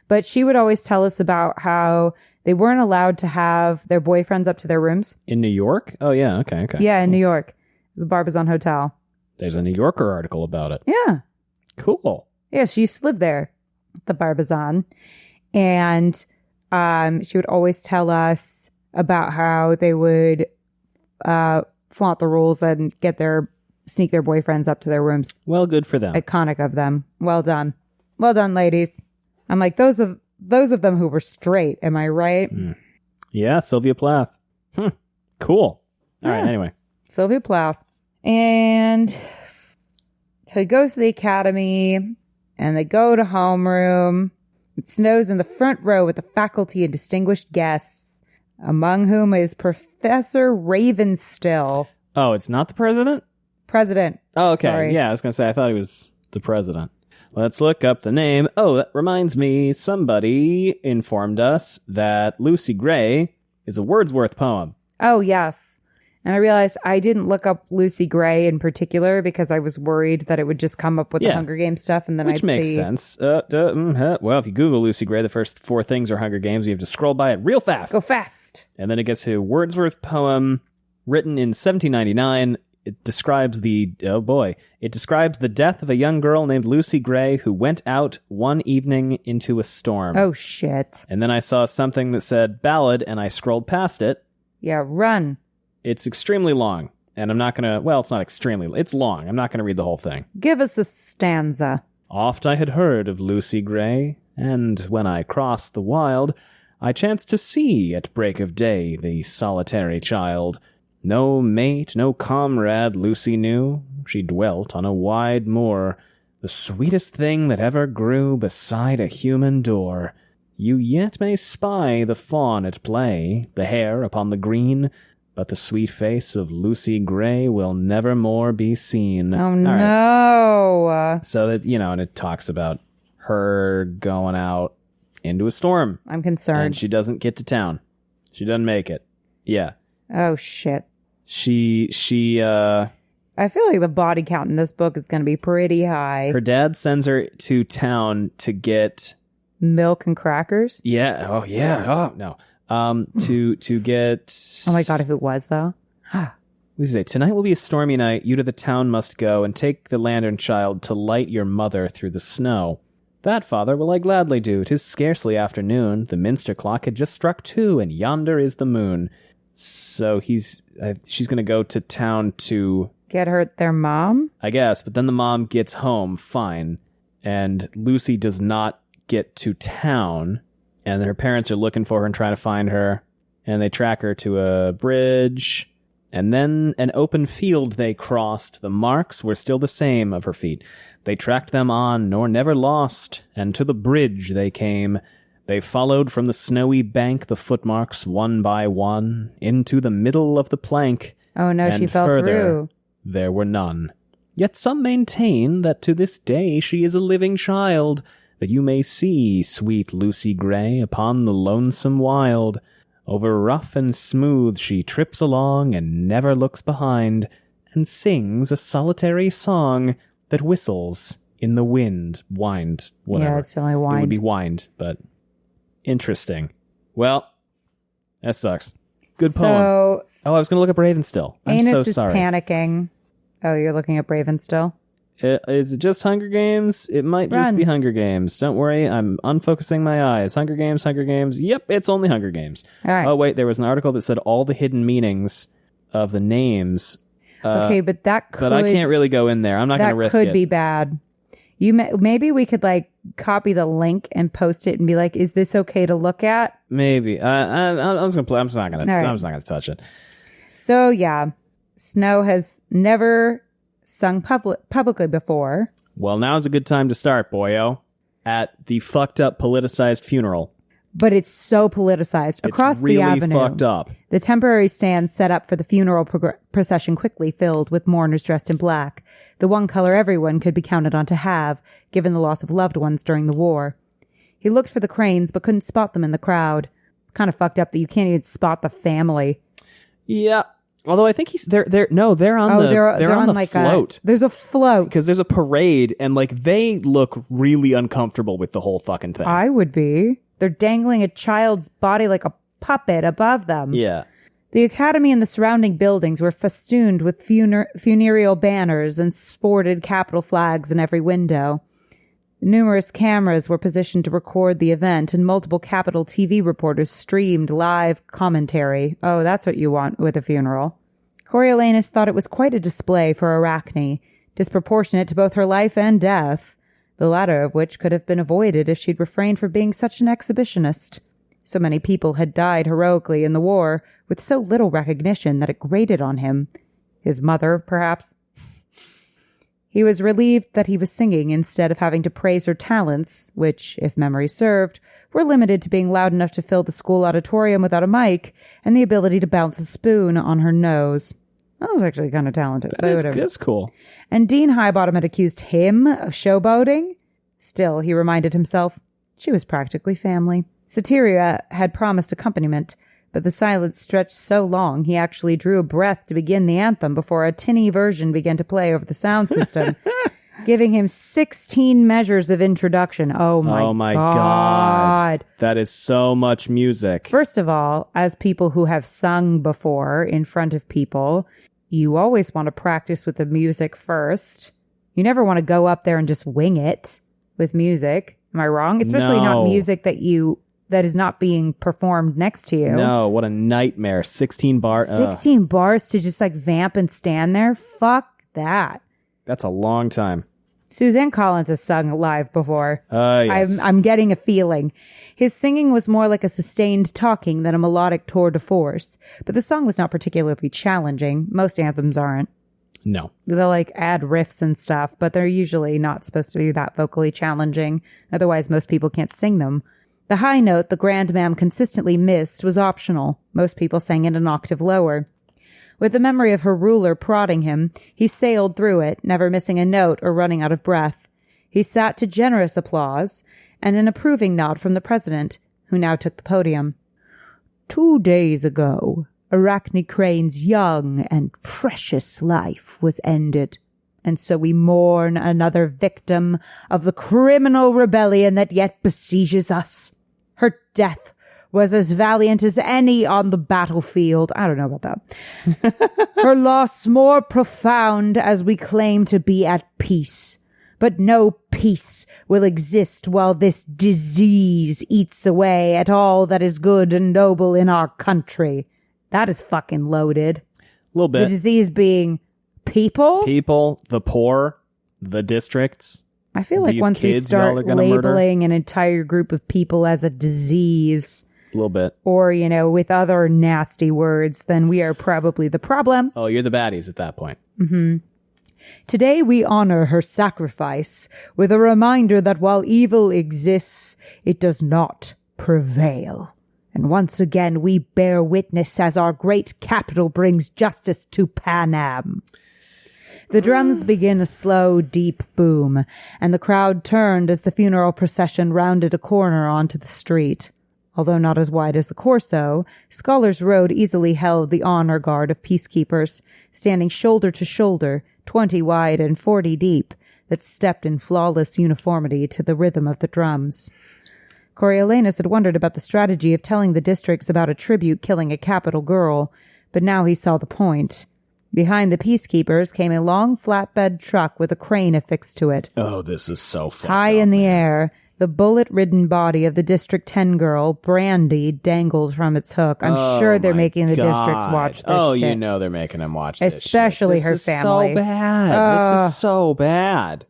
But she would always tell us about how they weren't allowed to have their boyfriends up to their rooms. In New York? Oh, yeah. Okay. Yeah, in New York. The Barbizon Hotel. There's a New Yorker article about it. Yeah. Cool. Yeah, she used to live there, the Barbizon. And she would always tell us about how they would flaunt the rules and get their sneak their boyfriends up to their rooms. Well, good for them. Iconic of them. Well done. Well done, ladies. I'm like, those of them who were straight. Am I right? Yeah, Sylvia Plath. Cool. All right, anyway. Sylvia Plath. And so he goes to the academy, and they go to homeroom. It snows in the front row with the faculty and distinguished guests, among whom is Professor Ravenstill. Oh, it's not the president? President. Oh, okay. Sorry. Yeah, I was going to say, I thought he was the president. Let's look up the name. Oh, that reminds me, somebody informed us that Lucy Gray is a Wordsworth poem. Oh, yes. And I realized I didn't look up Lucy Gray in particular because I was worried that it would just come up with the Hunger Games stuff, and then Which makes sense. Well, if you Google Lucy Gray, the first 4 things are Hunger Games. You have to scroll by it real fast. Go fast. And then it gets to Wordsworth poem written in 1799. It describes the death of a young girl named Lucy Gray who went out one evening into a storm. Oh, shit. And then I saw something that said ballad, and I scrolled past it. Yeah, run. It's extremely long, and I'm not going to... Well, it's not extremely... It's long. I'm not going to read the whole thing. Give us a stanza. Oft I had heard of Lucy Gray, and when I crossed the wild, I chanced to see at break of day the solitary child. No mate, no comrade Lucy knew. She dwelt on a wide moor, the sweetest thing that ever grew beside a human door. You yet may spy the fawn at play, the hare upon the green, but the sweet face of Lucy Gray will never more be seen. Oh, no. Right. So that, and it talks about her going out into a storm. I'm concerned. And she doesn't get to town. She doesn't make it. Yeah. Oh, shit. She I feel like the body count in this book is going to be pretty high. Her dad sends her to town to get... milk and crackers? Yeah. Oh, yeah. Oh, no. To get... Oh my God, if it was, though. We say, tonight will be a stormy night. You to the town must go and take the lantern child to light your mother through the snow. That, father, will I gladly do. 'Tis scarcely afternoon. The minster clock had just struck 2, and yonder is the moon. So she's going to go to town to... get their mom? I guess, but then the mom gets home fine, and Lucy does not get to town, and her parents are looking for her and trying to find her, and they track her to a bridge, and then an open field they crossed. The marks were still the same of her feet. They tracked them on, nor never lost, and to the bridge they came. They followed from the snowy bank the footmarks one by one, into the middle of the plank. Oh no, she fell through. There were none. Yet some maintain that to this day she is a living child, that you may see sweet Lucy Gray upon the lonesome wild. Over rough and smooth she trips along and never looks behind, and sings a solitary song that whistles in the wind. Wind, whatever. Yeah, it's only wind. It would be wind, but interesting. Well, that sucks. Good poem. Oh, I was going to look up Ravenstill. I'm Anus so is sorry. panicking. Oh, you're looking up Ravenstill? Is it just Hunger Games? It might just be Hunger Games. Don't worry, I'm unfocusing my eyes. Hunger Games, Hunger Games. Yep, it's only Hunger Games. All right. Oh, wait, there was an article that said all the hidden meanings of the names. Okay, but that could... But I can't really go in there. I'm not going to risk it. That could be bad. Maybe we could copy the link and post it and be like, "Is this okay to look at?" Maybe. I was going to play. I'm just not going to touch it. So yeah, Snow has never sung publicly before. Well, now's a good time to start, boyo. At the fucked up politicized funeral. But it's so politicized across the avenue. It's really fucked up. The temporary stand set up for the funeral procession quickly filled with mourners dressed in black, the one color everyone could be counted on to have, given the loss of loved ones during the war. He looked for the Cranes, but couldn't spot them in the crowd. It's kind of fucked up that you can't even spot the family. Yeah. Although I think they're on the float. There's a float. Because there's a parade, and they look really uncomfortable with the whole fucking thing. I would be. They're dangling a child's body like a puppet above them. Yeah. The academy and the surrounding buildings were festooned with funereal banners and sported Capitol flags in every window. Numerous cameras were positioned to record the event, and multiple Capitol TV reporters streamed live commentary. Oh, that's what you want with a funeral. Coriolanus thought it was quite a display for Arachne, disproportionate to both her life and death, the latter of which could have been avoided if she'd refrained from being such an exhibitionist. So many people had died heroically in the war, with so little recognition that it grated on him. His mother, perhaps. He was relieved that he was singing instead of having to praise her talents, which, if memory served, were limited to being loud enough to fill the school auditorium without a mic and the ability to bounce a spoon on her nose. That was actually kind of talented. That's cool. And Dean Highbottom had accused him of showboating. Still, he reminded himself, she was practically family. Soteria had promised accompaniment, but the silence stretched so long he actually drew a breath to begin the anthem before a tinny version began to play over the sound system, giving him 16 measures of introduction. Oh my God. That is so much music. First of all, as people who have sung before in front of people, you always want to practice with the music first. You never want to go up there and just wing it with music. Am I wrong? Especially not music that is not being performed next to you. No, what a nightmare. 16 bars. 16 bars to just like vamp and stand there? Fuck that. That's a long time. Suzanne Collins has sung live before. Yes. I'm getting a feeling. His singing was more like a sustained talking than a melodic tour de force, but the song was not particularly challenging. Most anthems aren't. No. They'll like add riffs and stuff, but they're usually not supposed to be that vocally challenging. Otherwise, most people can't sing them. The high note the Grand Mam consistently missed was optional. Most people sang it an octave lower. With the memory of her ruler prodding him, he sailed through it, never missing a note or running out of breath. He sat to generous applause and an approving nod from the president, who now took the podium. 2 days ago, Arachne Crane's young and precious life was ended, and so we mourn another victim of the criminal rebellion that yet besieges us. Her death was as valiant as any on the battlefield. I don't know about that. Her loss more profound as we claim to be at peace. But no peace will exist while this disease eats away at all that is good and noble in our country. That is fucking loaded. A little bit. The disease being people? People, the poor, the districts. I feel like once we start labeling an entire group of people as a disease, a little bit, or, you know, with other nasty words, then we are probably the problem. Oh, you're the baddies at that point. Mm-hmm. Today we honor her sacrifice with a reminder that while evil exists, it does not prevail. And once again we bear witness as our great capital brings justice to Panam. The drums begin a slow, deep boom, and the crowd turned as the funeral procession rounded a corner onto the street. Although not as wide as the Corso, Scholars Road easily held the honor guard of peacekeepers, standing shoulder to shoulder, 20 wide and 40 deep, that stepped in flawless uniformity to the rhythm of the drums. Coriolanus had wondered about the strategy of telling the districts about a tribute killing a capital girl, but now he saw the point. Behind the peacekeepers came a long flatbed truck with a crane affixed to it. Oh, this is so fucked High in the air, the bullet-ridden body of the District 10 girl, Brandy, dangled from its hook. I'm sure they're making the districts watch this shit. Oh, you know they're making them watch this Especially shit. her family. This is so bad. This is so bad.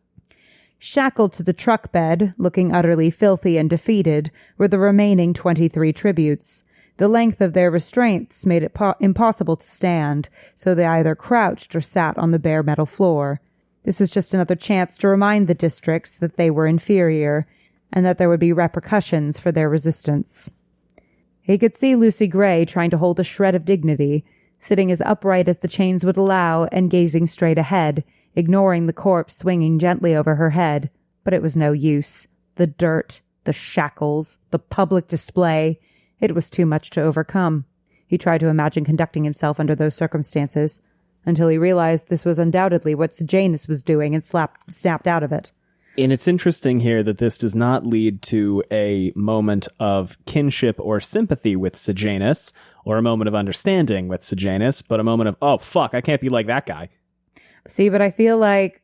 Shackled to the truck bed, looking utterly filthy and defeated, were the remaining 23 tributes. The length of their restraints made it impossible to stand, so they either crouched or sat on the bare metal floor. This was just another chance to remind the districts that they were inferior, and that there would be repercussions for their resistance. He could see Lucy Gray trying to hold a shred of dignity, sitting as upright as the chains would allow and gazing straight ahead, ignoring the corpse swinging gently over her head. But it was no use. The dirt, the shackles, the public display. It was too much to overcome. He tried to imagine conducting himself under those circumstances, until he realized this was undoubtedly what Sejanus was doing and snapped out of it. And it's interesting here that this does not lead to a moment of kinship or sympathy with Sejanus, or a moment of understanding with Sejanus, but a moment of, oh, fuck, I can't be like that guy. See, but I feel like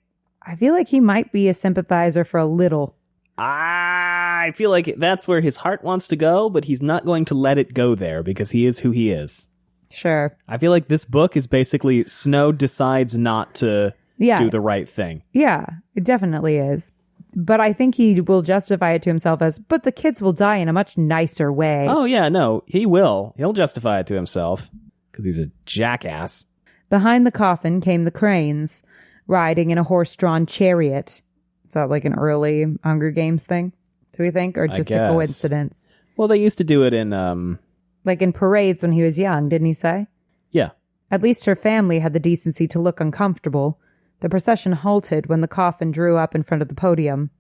he might be a sympathizer for a little. I feel like that's where his heart wants to go, but he's not going to let it go there because he is who he is. Sure. I feel like this book is basically Snow decides not to do the right thing. Yeah, it definitely is. But I think he will justify it to himself as, but the kids will die in a much nicer way. Oh, yeah, no, he will. He'll justify it to himself because he's a jackass. Behind the coffin came the Cranes, riding in a horse-drawn chariot. Is that like an early Hunger Games thing, do we think? Or just a coincidence? Well, they used to do it in... Like in parades when he was young, didn't he say? Yeah. At least her family had the decency to look uncomfortable. The procession halted when the coffin drew up in front of the podium.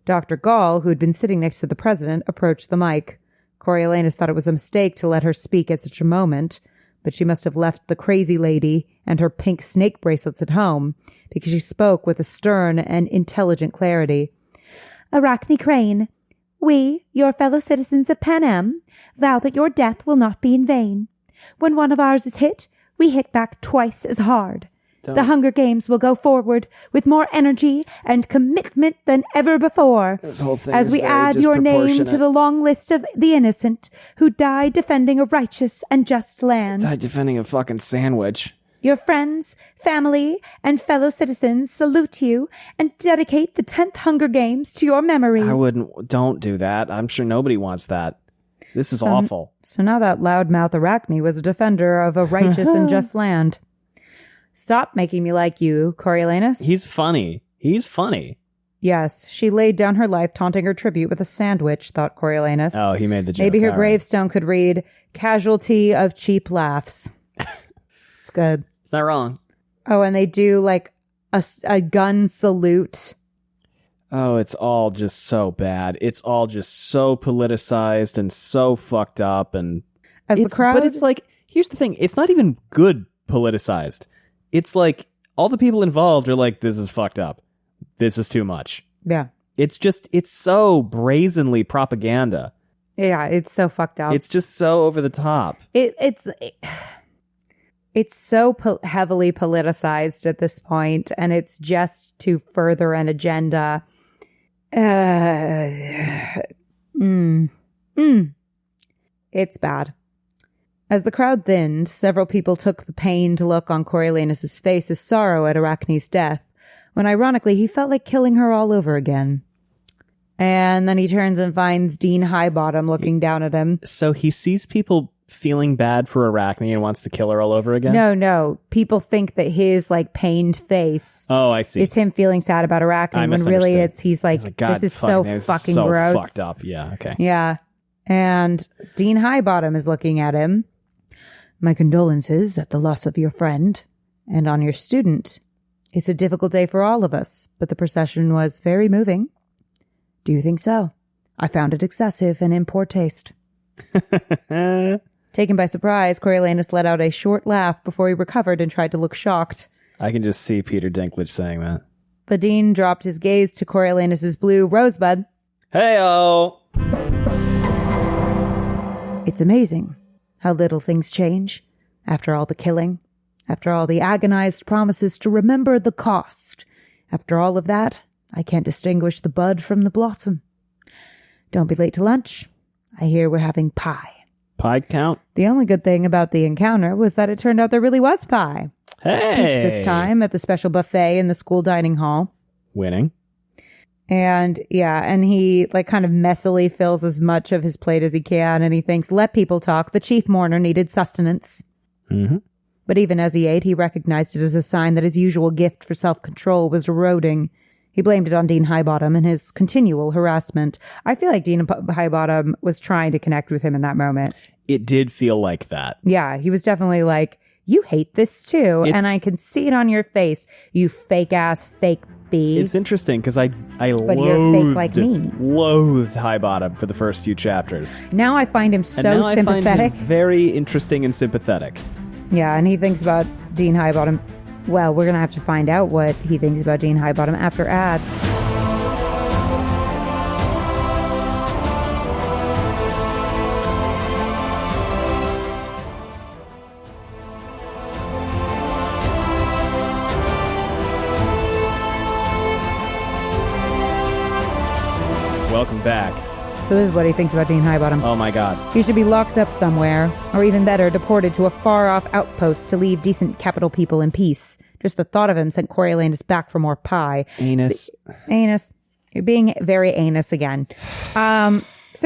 Dr. Gaul, who had been sitting next to the president, approached the mic. Coriolanus thought it was a mistake to let her speak at such a moment, but she must have left the crazy lady and her pink snake bracelets at home, because she spoke with a stern and intelligent clarity. Arachne Crane, we, your fellow citizens of Panem, vow that your death will not be in vain. When one of ours is hit, we hit back twice as hard. The Hunger Games will go forward with more energy and commitment than ever before, as we add your name to the long list of the innocent who died defending a righteous and just land. Died defending a fucking sandwich. Your friends, family, and fellow citizens salute you and dedicate the 10th Hunger Games to your memory. Don't do that. I'm sure nobody wants that. This is awful. So now that loudmouth Arachne was a defender of a righteous and just land. Stop making me like you, Coriolanus. He's funny. Yes, she laid down her life taunting her tribute with a sandwich, thought Coriolanus. Oh, he made the joke. Maybe her gravestone could read, casualty of cheap laughs. It's good. It's not wrong. Oh, and they do like a gun salute. Oh, it's all just so bad. It's all just so politicized and so fucked up. And the crowd. But it's like, here's the thing. It's not even good politicized. It's like all the people involved are like, this is fucked up. This is too much. Yeah. It's so brazenly propaganda. Yeah, it's so fucked up. It's just so over the top. It's so heavily politicized at this point, and it's just to further an agenda. It's bad. As the crowd thinned, several people took the pained look on Coriolanus' face as sorrow at Arachne's death, when ironically he felt like killing her all over again. And then he turns and finds Dean Highbottom looking down at him. So he sees people feeling bad for Arachne and wants to kill her all over again? No. People think that his like pained face. Oh, I see. It's him feeling sad about Arachne when really he's like this is so fucking gross. Fucked up. Yeah. Okay. Yeah. And Dean Highbottom is looking at him. My condolences at the loss of your friend and on your student. It's a difficult day for all of us, but the procession was very moving. Do you think so? I found it excessive and in poor taste. Taken by surprise, Coriolanus let out a short laugh before he recovered and tried to look shocked. I can just see Peter Dinklage saying that. The dean dropped his gaze to Coriolanus' blue rosebud. Hey-o! It's amazing how little things change after all the killing, after all the agonized promises to remember the cost. After all of that, I can't distinguish the bud from the blossom. Don't be late to lunch. I hear we're having pie. Pie count? The only good thing about the encounter was that it turned out there really was pie. Hey! Peach this time at the special buffet in the school dining hall. Winning. And he like kind of messily fills as much of his plate as he can, and he thinks, let people talk. The chief mourner needed sustenance. Mm-hmm. But even as he ate, he recognized it as a sign that his usual gift for self-control was eroding. He blamed it on Dean Highbottom and his continual harassment. I feel like Dean Highbottom was trying to connect with him in that moment. It did feel like that. Yeah, he was definitely like, you hate this too, and I can see it on your face, you fake-ass fake bee. It's interesting because I but you're fake like me. Loathed Highbottom for the first few chapters. Now I find him so sympathetic. I find him very interesting and sympathetic. Yeah, and he thinks about Dean Highbottom. Well, we're going to have to find out what he thinks about Dean Highbottom after ads. Welcome back So this is what he thinks about Dean Highbottom. Oh my god. He should be locked up somewhere, or even better, deported to a far-off outpost to leave decent capital people in peace. Just the thought of him sent Coriolanus back for more pie. Anus. Anus. You're being very anus again. So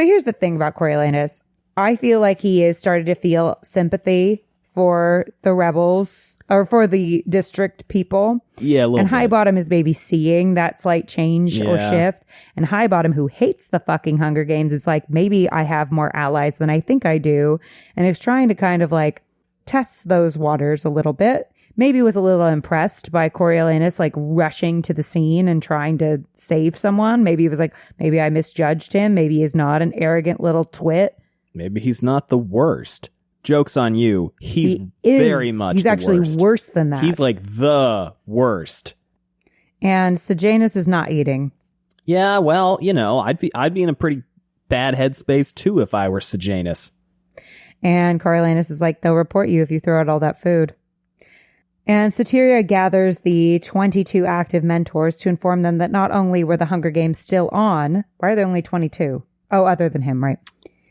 here's the thing about Coriolanus. I feel like he has started to feel sympathy for the rebels, or for the district people. Yeah, a little And bit. Highbottom is maybe seeing that slight change or shift. And Highbottom, who hates the fucking Hunger Games, is like, maybe I have more allies than I think I do. And is trying to kind of like test those waters a little bit. Maybe was a little impressed by Coriolanus like rushing to the scene and trying to save someone. Maybe he was like, maybe I misjudged him. Maybe he's not an arrogant little twit. Maybe he's not the worst. Joke's on you. He's very much He's the actually worst. worse than that. He's like the worst. And Sejanus is not eating. Yeah, well, you know, I'd be in a pretty bad headspace too if I were Sejanus. And Coriolanus is like, they'll report you if you throw out all that food. And Soteria gathers the 22 active mentors to inform them that not only were the Hunger Games still on, why are there only 22? Oh, other than him, right?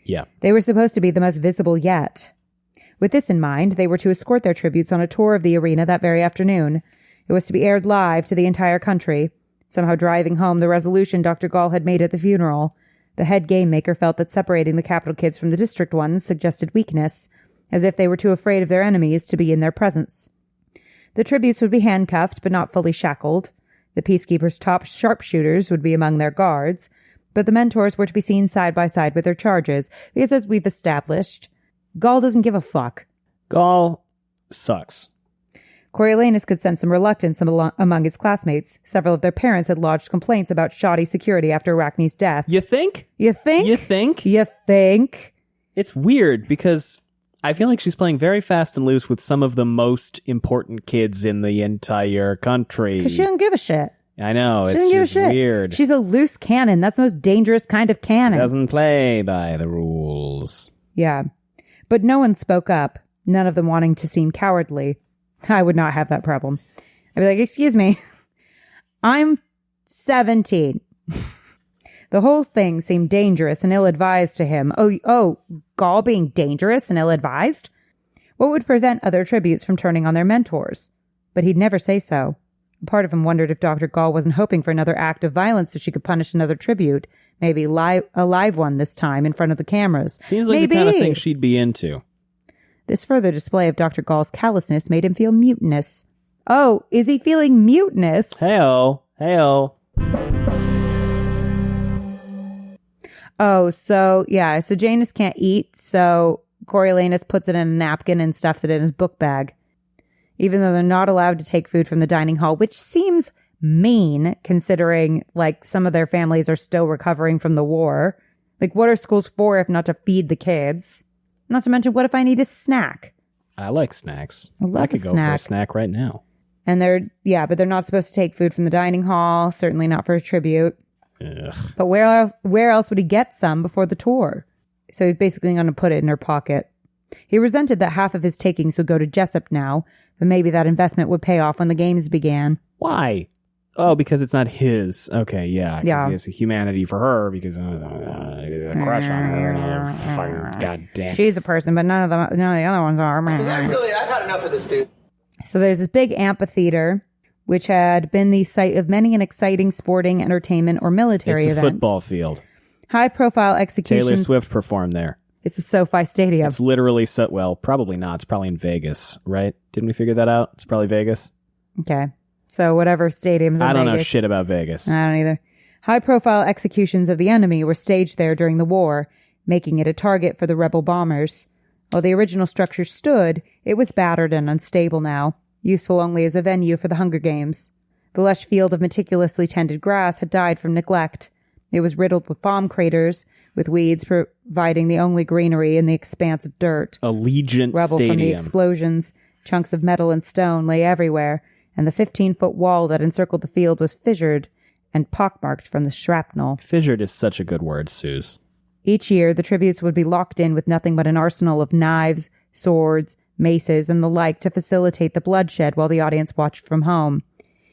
Yeah. They were supposed to be the most visible yet. With this in mind, they were to escort their tributes on a tour of the arena that very afternoon. It was to be aired live to the entire country, somehow driving home the resolution Dr. Gaul had made at the funeral. The head game maker felt that separating the capital kids from the district ones suggested weakness, as if they were too afraid of their enemies to be in their presence. The tributes would be handcuffed, but not fully shackled. The Peacekeepers' top sharpshooters would be among their guards, but the mentors were to be seen side by side with their charges, because as we've established, Gaul doesn't give a fuck. Gaul sucks. Coriolanus could sense some reluctance among his classmates. Several of their parents had lodged complaints about shoddy security after Arachne's death. You think? You think? You think? You think? It's weird because I feel like she's playing very fast and loose with some of the most important kids in the entire country. Because she doesn't give a shit. I know, She it's doesn't give a just shit. weird. She's a loose cannon. That's the most dangerous kind of cannon. Doesn't play by the rules. Yeah. But no one spoke up, none of them wanting to seem cowardly. I would not have that problem. I'd be like, excuse me, I'm 17. The whole thing seemed dangerous and ill-advised to him. Oh, Gaul being dangerous and ill-advised? What would prevent other tributes from turning on their mentors? But he'd never say so. Part of him wondered if Dr. Gaul wasn't hoping for another act of violence so she could punish another tribute. Maybe a live one this time in front of the cameras. Seems like the kind of thing she'd be into. This further display of Dr. Gaul's callousness made him feel mutinous. Oh, is he feeling mutinous? Hey-oh. Hey-oh. Oh, so, yeah, so Janus can't eat, so Coriolanus puts it in a napkin and stuffs it in his book bag. Even though they're not allowed to take food from the dining hall, which seems mean, considering, like, some of their families are still recovering from the war. Like, what are schools for if not to feed the kids? Not to mention, what if I need a snack? I like snacks. I love I could a go snack. for a snack right now. And but they're not supposed to take food from the dining hall, certainly not for a tribute. Ugh. But where else would he get some before the tour? So he's basically going to put it in her pocket. He resented that half of his takings would go to Jessup now, but maybe that investment would pay off when the games began. Why? Oh, because it's not his. Okay, yeah. Yeah. He has a humanity for her because a crush on her. Fucking goddamn. She's a person, but none of the other ones are. I've had enough of this, dude. So there's this big amphitheater, which had been the site of many an exciting sporting, entertainment, or military It's a event. football field. High-profile executions. Taylor Swift performed there. It's a SoFi Stadium. It's literally well, probably not. It's probably in Vegas, right? Didn't we figure that out? It's probably Vegas. Okay. So whatever stadiums in I don't know Vegas. shit about Vegas. I don't either. High-profile executions of the enemy were staged there during the war, making it a target for the rebel bombers. While the original structure stood, it was battered and unstable now, useful only as a venue for the Hunger Games. The lush field of meticulously tended grass had died from neglect. It was riddled with bomb craters, with weeds providing the only greenery in the expanse of dirt. Allegiant Rubble Stadium. from the explosions, chunks of metal and stone lay everywhere, and the 15-foot wall that encircled the field was fissured and pockmarked from the shrapnel. Fissured is such a good word, Suze. Each year, the tributes would be locked in with nothing but an arsenal of knives, swords, maces, and the like to facilitate the bloodshed while the audience watched from home.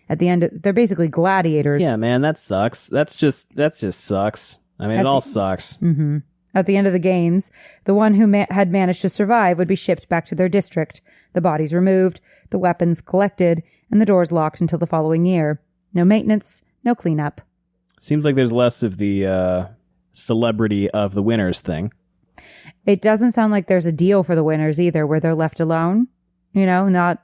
At the end, they're basically gladiators. Yeah, man, that sucks. That just sucks. I mean, it all sucks. Mm-hmm. At the end of the games, the one who had managed to survive would be shipped back to their district, the bodies removed, the weapons collected, and the doors locked until the following year. No maintenance, no cleanup. Seems like there's less of the celebrity of the winners thing. It doesn't sound like there's a deal for the winners either, where they're left alone, not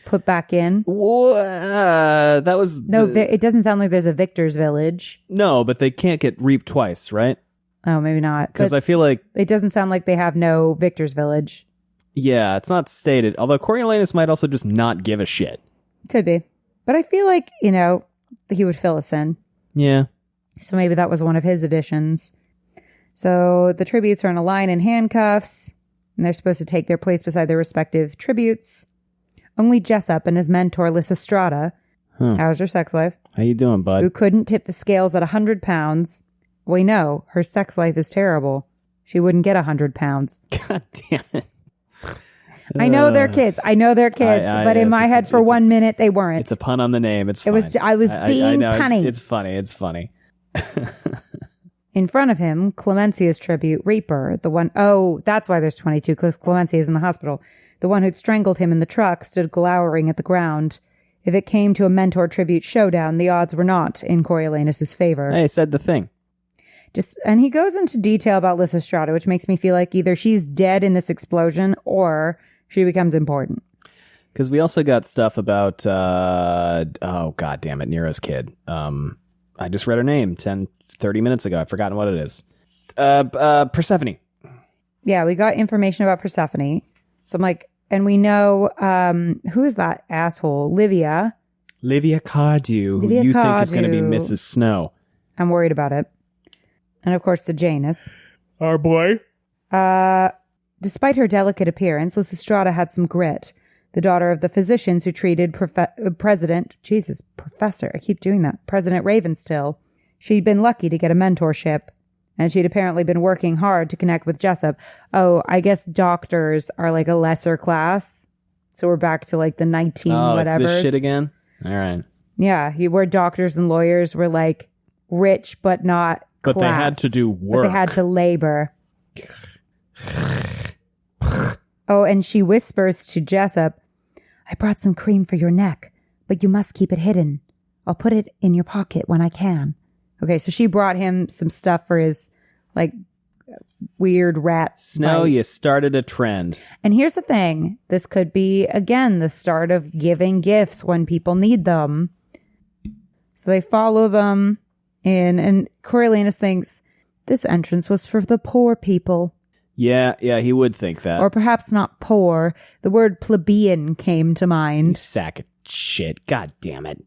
put back in. That was... it doesn't sound like there's a victor's village. No, but they can't get reaped twice, right? Oh, maybe not. Because I feel like... It doesn't sound like they have no victor's village. Yeah, it's not stated. Although Coriolanus might also just not give a shit. Could be. But I feel like, he would fill us in. Yeah. So maybe that was one of his additions. So the tributes are in a line in handcuffs, and they're supposed to take their place beside their respective tributes. Only Jessup and his mentor, Lysistrata. How's her sex life? How you doing, bud? Who couldn't tip the scales at 100 pounds. We know her sex life is terrible. She wouldn't get 100 pounds. God damn it. I know they're kids. But in my head, for 1 minute, they weren't. It's a pun on the name. It's fine. I was being punny. It's funny. It's funny. In front of him, Clemencia's tribute, Reaper, the one... Oh, that's why there's 22, because Clemencia is in the hospital. The one who'd strangled him in the truck stood glowering at the ground. If it came to a mentor tribute showdown, the odds were not in Coriolanus' favor. Hey, said the thing. And he goes into detail about Lysistrata, which makes me feel like either she's dead in this explosion or she becomes important. Because we also got stuff about, oh, God damn it, Nero's kid. I just read her name 30 minutes ago. I've forgotten what it is. Persephone. Yeah, we got information about Persephone. So I'm like, and we know, who is that asshole? Livia Cardew, who you think is going to be Mrs. Snow. I'm worried about it. And of course, Sejanus. Our boy. Despite her delicate appearance, Lysistrata had some grit. The daughter of the physicians who treated President Ravenstill. She'd been lucky to get a mentorship, and she'd apparently been working hard to connect with Jessup. Oh, I guess doctors are like a lesser class. So we're back to like the 19 whatever. It's this shit again? All right. Yeah, where doctors and lawyers were like rich but not class. But they had to do work. But they had to labor. Oh, and she whispers to Jessup, I brought some cream for your neck, but you must keep it hidden. I'll put it in your pocket when I can. Okay, so she brought him some stuff for his, like, weird rat Snow, bite. You started a trend. And here's the thing. This could be, again, the start of giving gifts when people need them. So they follow them in, and Coriolanus thinks, this entrance was for the poor people. Yeah, he would think that. Or perhaps not poor. The word plebeian came to mind. You sack of shit. God damn it.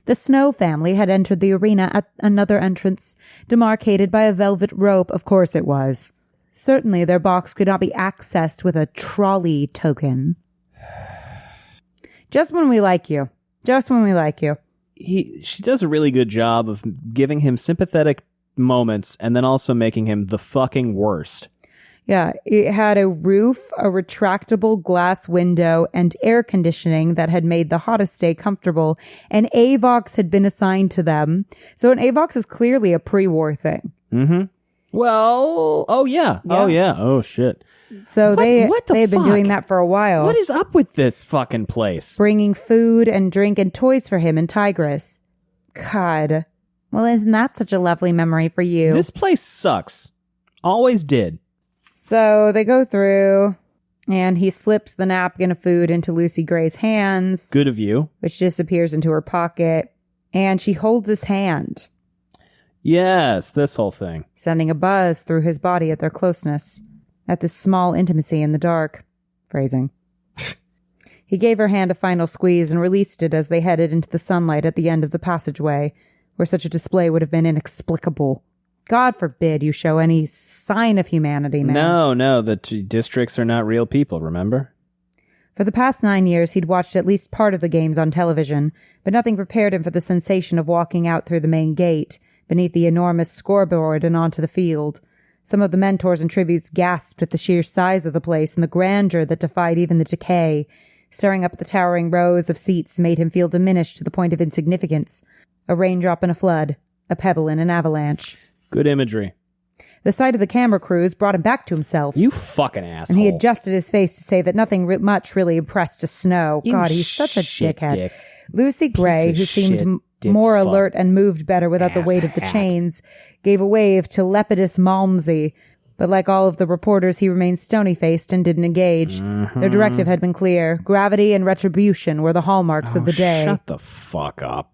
The Snow family had entered the arena at another entrance, demarcated by a velvet rope. Of course it was. Certainly their box could not be accessed with a trolley token. Just when we like you. Just when we like you. She does a really good job of giving him sympathetic moments and then also making him the fucking worst. Yeah, it had a roof, a retractable glass window, and air conditioning that had made the hottest stay comfortable. An AVOX had been assigned to them. So an AVOX is clearly a pre-war thing. Mm-hmm. Well, oh yeah. Oh yeah. Oh shit. So they had been doing that for a while. What is up with this fucking place? Bringing food and drink and toys for him and Tigris. God. Well, isn't that such a lovely memory for you? This place sucks. Always did. So they go through, and he slips the napkin of food into Lucy Gray's hands. Good of you. Which disappears into her pocket, and she holds his hand. Yes, this whole thing. Sending a buzz through his body at their closeness, at this small intimacy in the dark. Phrasing. He gave her hand a final squeeze and released it as they headed into the sunlight at the end of the passageway, where such a display would have been inexplicable. God forbid you show any sign of humanity, man. No, the districts are not real people, remember? For the past 9 years, he'd watched at least part of the games on television, but nothing prepared him for the sensation of walking out through the main gate, beneath the enormous scoreboard and onto the field. Some of the mentors and tributes gasped at the sheer size of the place and the grandeur that defied even the decay. Staring up at the towering rows of seats made him feel diminished to the point of insignificance. A raindrop in a flood, a pebble in an avalanche. Good imagery. The sight of the camera crews brought him back to himself. You fucking asshole. And he adjusted his face to say that nothing much really impressed Snow. You God, he's such a dickhead. dick. Lucy Gray, who seemed more alert and moved better without the weight of the chains, gave a wave to Lepidus Malmsey. But like all of the reporters, he remained stony-faced and didn't engage. Their directive had been clear. Gravity and retribution were the hallmarks of the day. Shut the fuck up.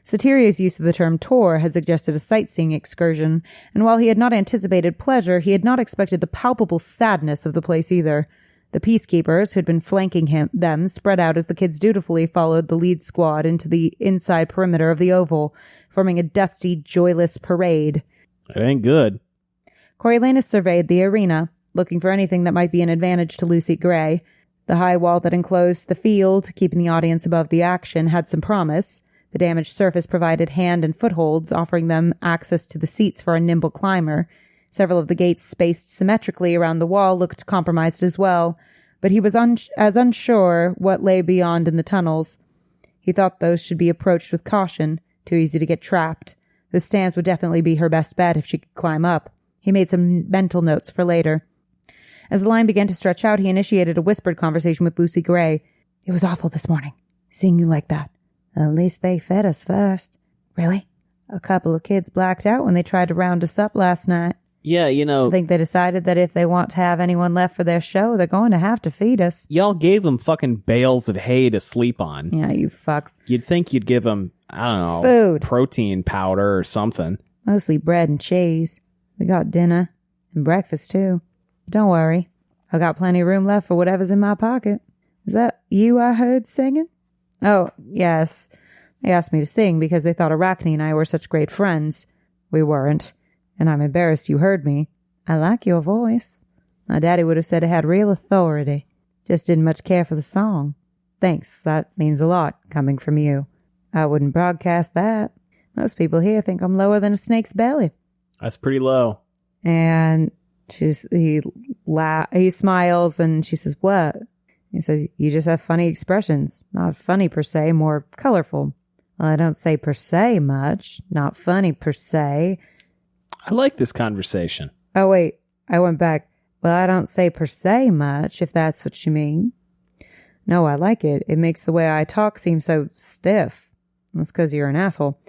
Soteria's use of the term tour had suggested a sightseeing excursion, and while he had not anticipated pleasure, he had not expected the palpable sadness of the place either. The peacekeepers, who had been flanking them, spread out as the kids dutifully followed the lead squad into the inside perimeter of the oval, forming a dusty, joyless parade. It ain't good. Coriolanus surveyed the arena, looking for anything that might be an advantage to Lucy Gray. The high wall that enclosed the field, keeping the audience above the action, had some promise. The damaged surface provided hand and footholds, offering them access to the seats for a nimble climber. Several of the gates spaced symmetrically around the wall looked compromised as well, but he was as unsure what lay beyond in the tunnels. He thought those should be approached with caution, too easy to get trapped. The stands would definitely be her best bet if she could climb up. He made some mental notes for later. As the line began to stretch out, he initiated a whispered conversation with Lucy Gray. It was awful this morning, seeing you like that. At least they fed us first. Really? A couple of kids blacked out when they tried to round us up last night. Yeah, I think they decided that if they want to have anyone left for their show, they're going to have to feed us. Y'all gave them fucking bales of hay to sleep on. Yeah, you fucks. You'd think you'd give them, I don't know, food, protein powder or something. Mostly bread and cheese. We got dinner and breakfast, too. Don't worry. I got plenty of room left for whatever's in my pocket. Is that you I heard singing? Oh, yes. They asked me to sing because they thought Arachne and I were such great friends. We weren't. And I'm embarrassed you heard me. I like your voice. My daddy would have said it had real authority. Just didn't much care for the song. Thanks, that means a lot, coming from you. I wouldn't broadcast that. Most people here think I'm lower than a snake's belly. That's pretty low. And he smiles and she says, what? He says, you just have funny expressions. Not funny per se, more colorful. Well, I don't say per se much. Not funny per se. I like this conversation. Oh, wait. I went back. Well, I don't say per se much, if that's what you mean. No, I like it. It makes the way I talk seem so stiff. That's because you're an asshole.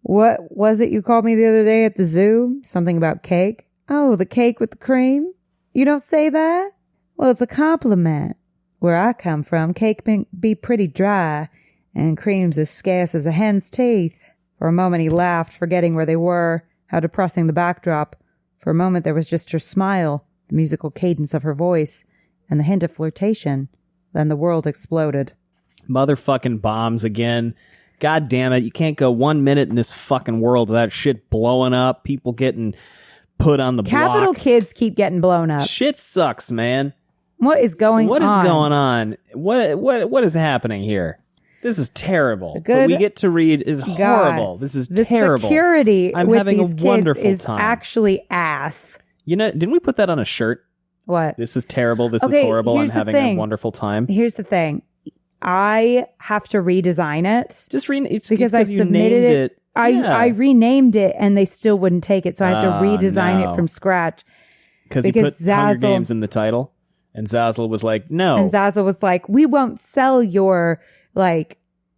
What was it you called me the other day at the zoo? Something about cake? Oh, the cake with the cream? You don't say that? Well, it's a compliment. Where I come from, cake can be pretty dry, and cream's as scarce as a hen's teeth. For a moment he laughed, forgetting where they were, how depressing the backdrop. For a moment there was just her smile, the musical cadence of her voice, and the hint of flirtation. Then the world exploded. Motherfucking bombs again. God damn it, you can't go 1 minute in this fucking world without shit blowing up, people getting put on the block. Capital kids keep getting blown up. Shit sucks, man. What is going on? What is going on? What is happening here? This is terrible. What we get to read is horrible. This is terrible. The security I'm with having these a kids wonderful is time. actually ass. You know, didn't we put that on a shirt? What? This is terrible. This is horrible. I'm having a wonderful time. Here's the thing. I have to redesign it. Just it's because I you submitted named it. I renamed it and they still wouldn't take it, so I have to redesign it from scratch. Because you put Hunger Games in the title, and Zazzle was like, no. And Zazzle was like, we won't sell your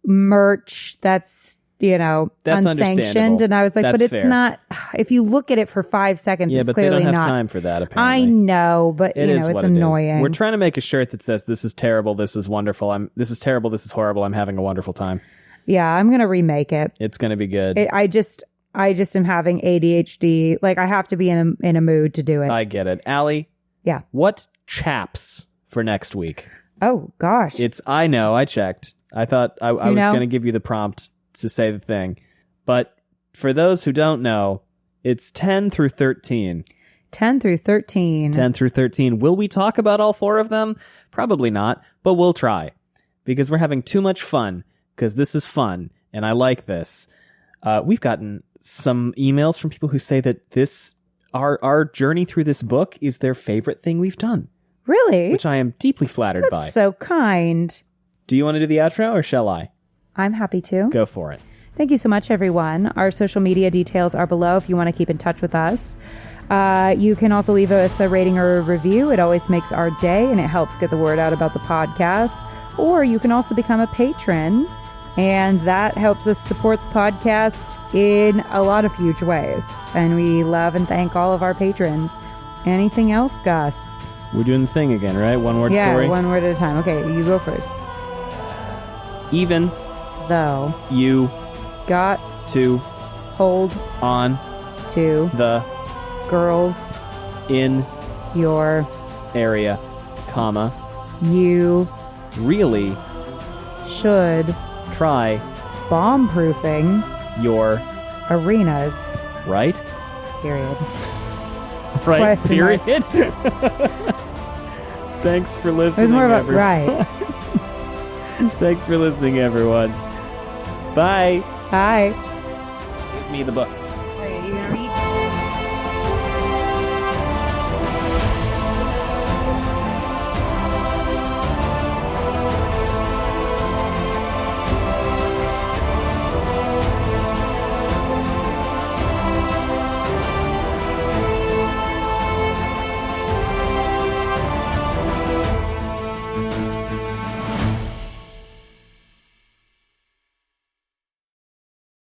merch that's unsanctioned. And I was like, but it's not. If you look at it for 5 seconds, it's clearly not. Yeah, but they don't have time for that, apparently. I know, but it's annoying. We're trying to make a shirt that says, this is terrible, this is wonderful, this is terrible, this is horrible, I'm having a wonderful time. Yeah, I'm going to remake it. It's going to be good. I just am having ADHD. I have to be in a mood to do it. I get it. Allie? Yeah. What chaps for next week? Oh, gosh. I know, I checked. I thought I was going to give you the prompt to say the thing. But for those who don't know, it's 10 through 13. 10 through 13. 10 through 13. Will we talk about all 4 of them? Probably not, but we'll try. Because we're having too much fun. Because this is fun, and I like this. We've gotten some emails from people who say that our journey through this book is their favorite thing we've done. Really? Which I am deeply flattered by. That's so kind. Do you want to do the outro, or shall I? I'm happy to. Go for it. Thank you so much, everyone. Our social media details are below if you want to keep in touch with us. You can also leave us a rating or a review. It always makes our day, and it helps get the word out about the podcast. Or you can also become a patron, and that helps us support the podcast in a lot of huge ways. And we love and thank all of our patrons. Anything else, Gus? We're doing the thing again, right? One word story? Yeah, one word at a time. Okay, you go first. Even Though you got to hold on to the girls in your area, comma, you really should try bomb-proofing your arenas. right? Period. Right, Question mark. period. Thanks for It was listening, more about everyone. right. Thanks for listening, everyone. Bye. Bye. Give me the book.